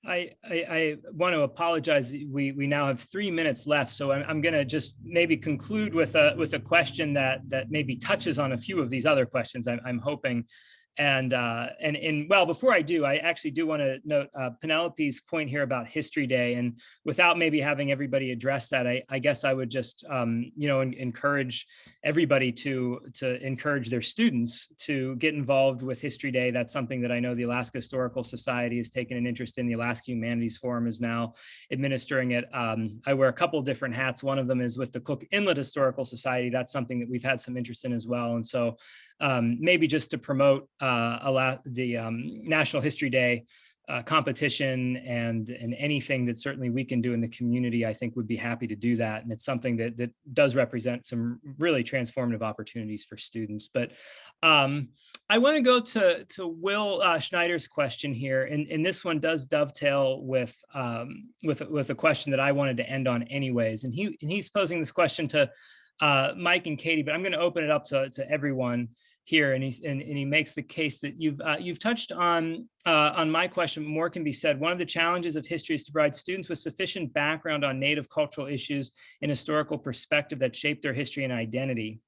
[SPEAKER 1] I want to apologize. We now have 3 minutes left, so I'm going to just maybe conclude with a question that maybe touches on a few of these other questions. I'm hoping, and well, before I do, I actually do want to note Penelope's point here about History Day, and without maybe having everybody address that, I guess I would just encourage everybody to encourage their students to get involved with History Day. That's something that I know the Alaska Historical Society has taken an interest in. The Alaska Humanities Forum is now administering it. I wear a couple different hats. One of them is with the Cook Inlet Historical Society. That's something that we've had some interest in as well. And so maybe just to promote the National History Day competition and anything that certainly we can do in the community, I think would be happy to do that. And it's something that does represent some really transformative opportunities for students. But I want to go to Will Schneider's question here, and this one does dovetail with a question that I wanted to end on anyways. And he's posing this question to Mike and Katie, but I'm going to open it up to everyone here, and he makes the case that you've touched on my question. More can be said. One of the challenges of history is to provide students with sufficient background on Native cultural issues and historical perspective that shape their history and identity.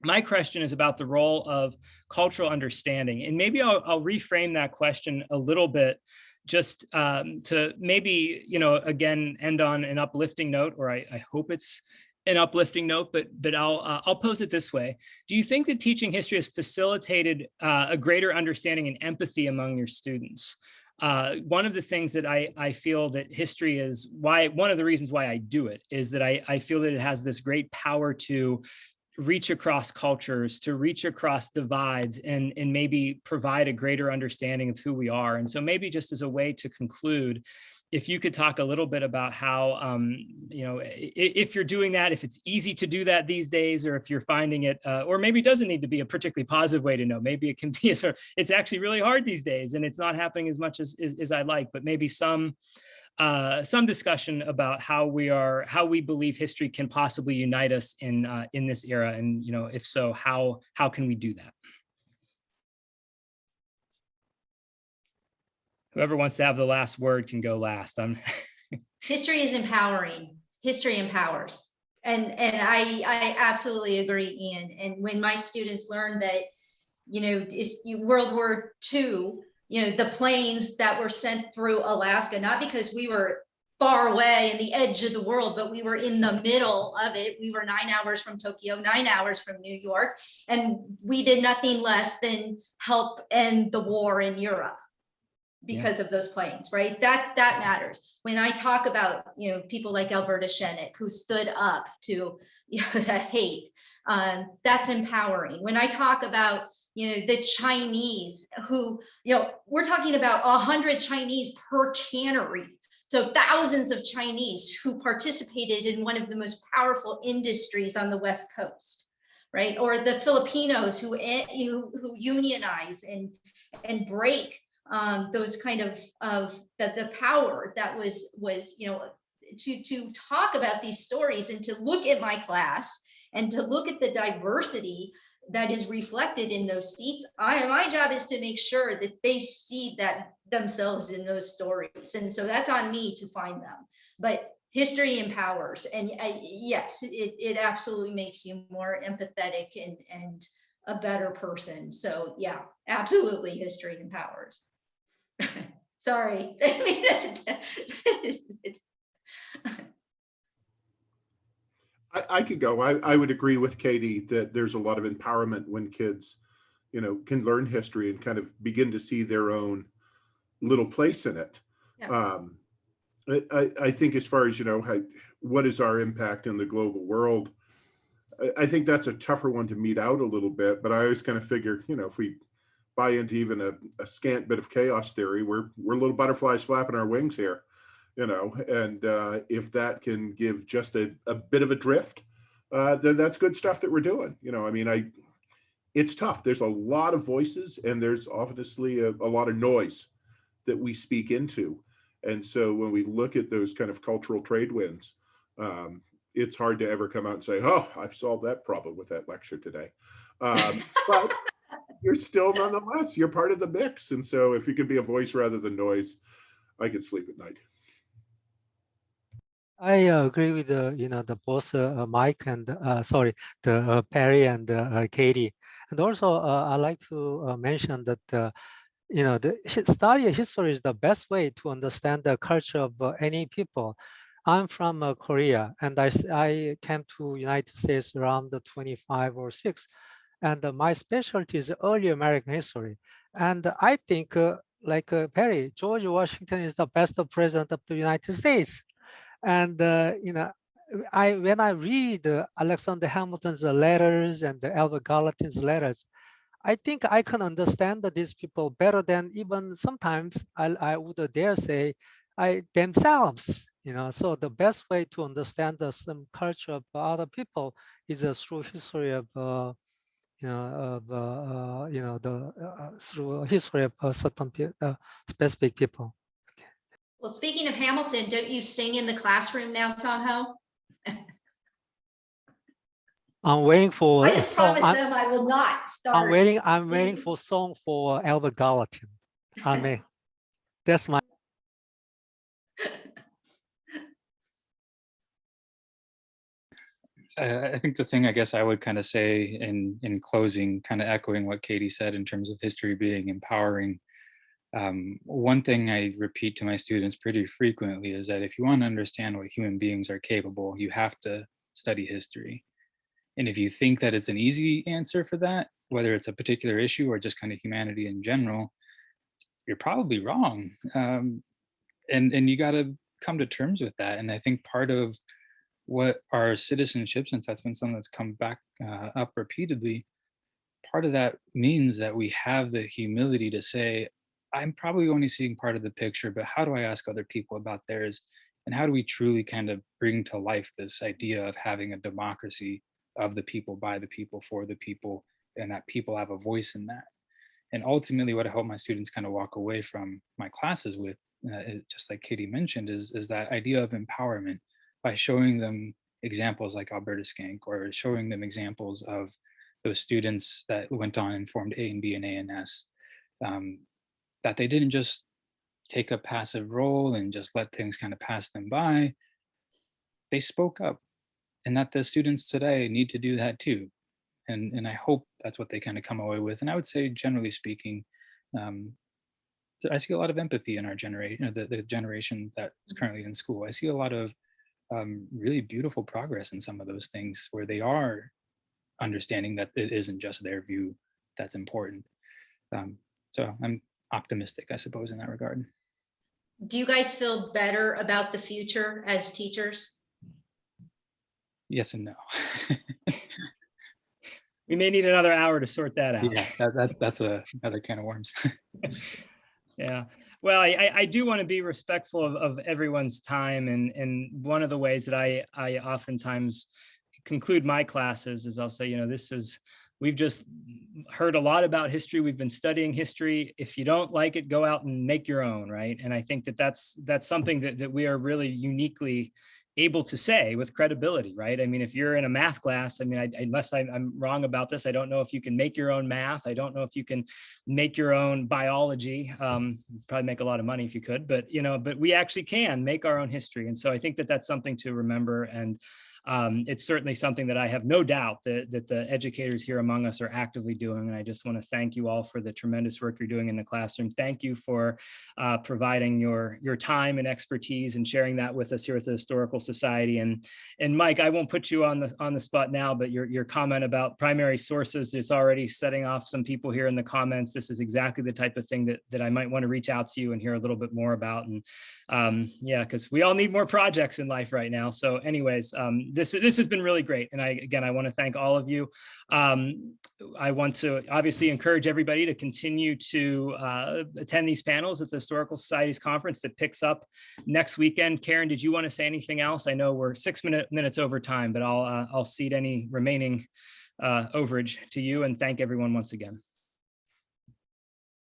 [SPEAKER 1] My question is about the role of cultural understanding, and maybe I'll reframe that question a little bit, just to maybe, again, end on an uplifting note, or I hope it's an uplifting note, but I'll pose it this way. Do you think that teaching history has facilitated a greater understanding and empathy among your students? One of the things that I feel that history is one of the reasons why I do it is that I feel that it has this great power to reach across cultures, to reach across divides, and maybe provide a greater understanding of who we are. And so maybe just as a way to conclude, if you could talk a little bit about how, if you're doing that, if it's easy to do that these days, or if you're finding it, or maybe it doesn't need to be a particularly positive way to know. Maybe it can be it's actually really hard these days and it's not happening as much as I'd like, but maybe some discussion about how we believe history can possibly unite us in this era. And, if so, how can we do that? Whoever wants to have the last word can go last.
[SPEAKER 3] History is empowering. History empowers. And I absolutely agree, Ian. And when my students learn that, World War II, the planes that were sent through Alaska, not because we were far away in the edge of the world, but we were in the middle of it. We were 9 hours from Tokyo, 9 hours from New York, and we did nothing less than help end the war in Europe because of those planes, right? That matters. When I talk about, people like Alberta Shennick, who stood up to the hate, that's empowering. When I talk about, the Chinese who, we're talking about 100 Chinese per cannery. So thousands of Chinese who participated in one of the most powerful industries on the West Coast, right? Or the Filipinos who unionize and break those kind of the power that was to talk about these stories and to look at my class and to look at the diversity that is reflected in those seats. My job is to make sure that they see that themselves in those stories. And so that's on me to find them. But history empowers. And yes, it absolutely makes you more empathetic and a better person. So yeah, absolutely, history empowers. Sorry.
[SPEAKER 5] I could go. I would agree with Katie that there's a lot of empowerment when kids, can learn history and kind of begin to see their own little place in it. Yeah. I think as far as, what is our impact in the global world, I think that's a tougher one to meet out a little bit, but I always kind of figure, if we buy into even a scant bit of chaos theory, we're little butterflies flapping our wings here. And if that can give just a bit of a drift, then that's good stuff that we're doing. It's tough. There's a lot of voices and there's obviously a lot of noise that we speak into. And so when we look at those kind of cultural trade winds, it's hard to ever come out and say, oh, I've solved that problem with that lecture today. But you're still nonetheless, you're part of the mix. And so if you could be a voice rather than noise, I could sleep at night.
[SPEAKER 4] I agree with the both Mike and the Perry and Katie, and also I like to mention that the study of history is the best way to understand the culture of any people. I'm from Korea, and I came to United States around 25 or 6, and my specialty is early American history, and I think like Perry, George Washington is the best president of the United States. And when I read Alexander Hamilton's letters and Albert Gallatin's letters, I think I can understand these people better than even sometimes I would dare say themselves. So the best way to understand some culture of other people is through history of through history of certain specific people.
[SPEAKER 3] Well, speaking of Hamilton, don't you sing in the classroom now, Songho?
[SPEAKER 4] I'm waiting for
[SPEAKER 3] I
[SPEAKER 4] a
[SPEAKER 3] just
[SPEAKER 4] song.
[SPEAKER 3] promised them I will not start.
[SPEAKER 4] I'm waiting
[SPEAKER 3] singing.
[SPEAKER 4] for a song for Albert Gallatin. I mean, that's my.
[SPEAKER 6] I think the thing I guess I would kind of say in closing, kind of echoing what Katie said in terms of history being empowering. One thing I repeat to my students pretty frequently is that if you want to understand what human beings are capable, you have to study history. And if you think that it's an easy answer for that, whether it's a particular issue or just kind of humanity in general, you're probably wrong. And you got to come to terms with that. And I think part of what our citizenship, since that's been something that's come back up repeatedly, part of that means that we have the humility to say, I'm probably only seeing part of the picture, but how do I ask other people about theirs? And how do we truly kind of bring to life this idea of having a democracy of the people, by the people, for the people, and that people have a voice in that? And ultimately, what I hope my students kind of walk away from my classes with, just like Katie mentioned, is that idea of empowerment by showing them examples like Alberta Skank, or showing them examples of those students that went on and formed A and B and ANS, that they didn't just take a passive role and just let things kind of pass them by. They spoke up, and that the students today need to do that too. And I hope that's what they kind of come away with. And I would say, generally speaking, I see a lot of empathy in our generation, the generation that's currently in school. I see a lot of really beautiful progress in some of those things where they are understanding that it isn't just their view that's important. So I'm optimistic, I suppose, in that regard.
[SPEAKER 3] Do you guys feel better about the future as teachers?
[SPEAKER 6] Yes and no.
[SPEAKER 1] We may need another hour to sort that out.
[SPEAKER 6] Yeah, that's another can of worms.
[SPEAKER 1] Yeah. Well, I do want to be respectful of everyone's time. And one of the ways that I oftentimes conclude my classes is I'll say, we've just heard a lot about history. We've been studying history. If you don't like it, go out and make your own, right? And I think that's something that we are really uniquely able to say with credibility, right? I mean, if you're in a math class, I mean, unless I'm wrong about this, I don't know if you can make your own math. I don't know if you can make your own biology. Probably make a lot of money if you could, but we actually can make our own history. And so I think that's something to remember. And it's certainly something that I have no doubt that the educators here among us are actively doing. And I just want to thank you all for the tremendous work you're doing in the classroom. Thank you for providing your time and expertise and sharing that with us here at the Historical Society. And Mike, I won't put you on the spot now, but your comment about primary sources is already setting off some people here in the comments. This is exactly the type of thing that I might want to reach out to you and hear a little bit more about. And yeah, because we all need more projects in life right now. So anyways, this has been really great. And I want to thank all of you. I want to obviously encourage everybody to continue to attend these panels at the Historical Society's conference that picks up next weekend. Karen, did you want to say anything else? I know we're 6 minutes over time, but I'll cede any remaining overage to you and thank everyone once again.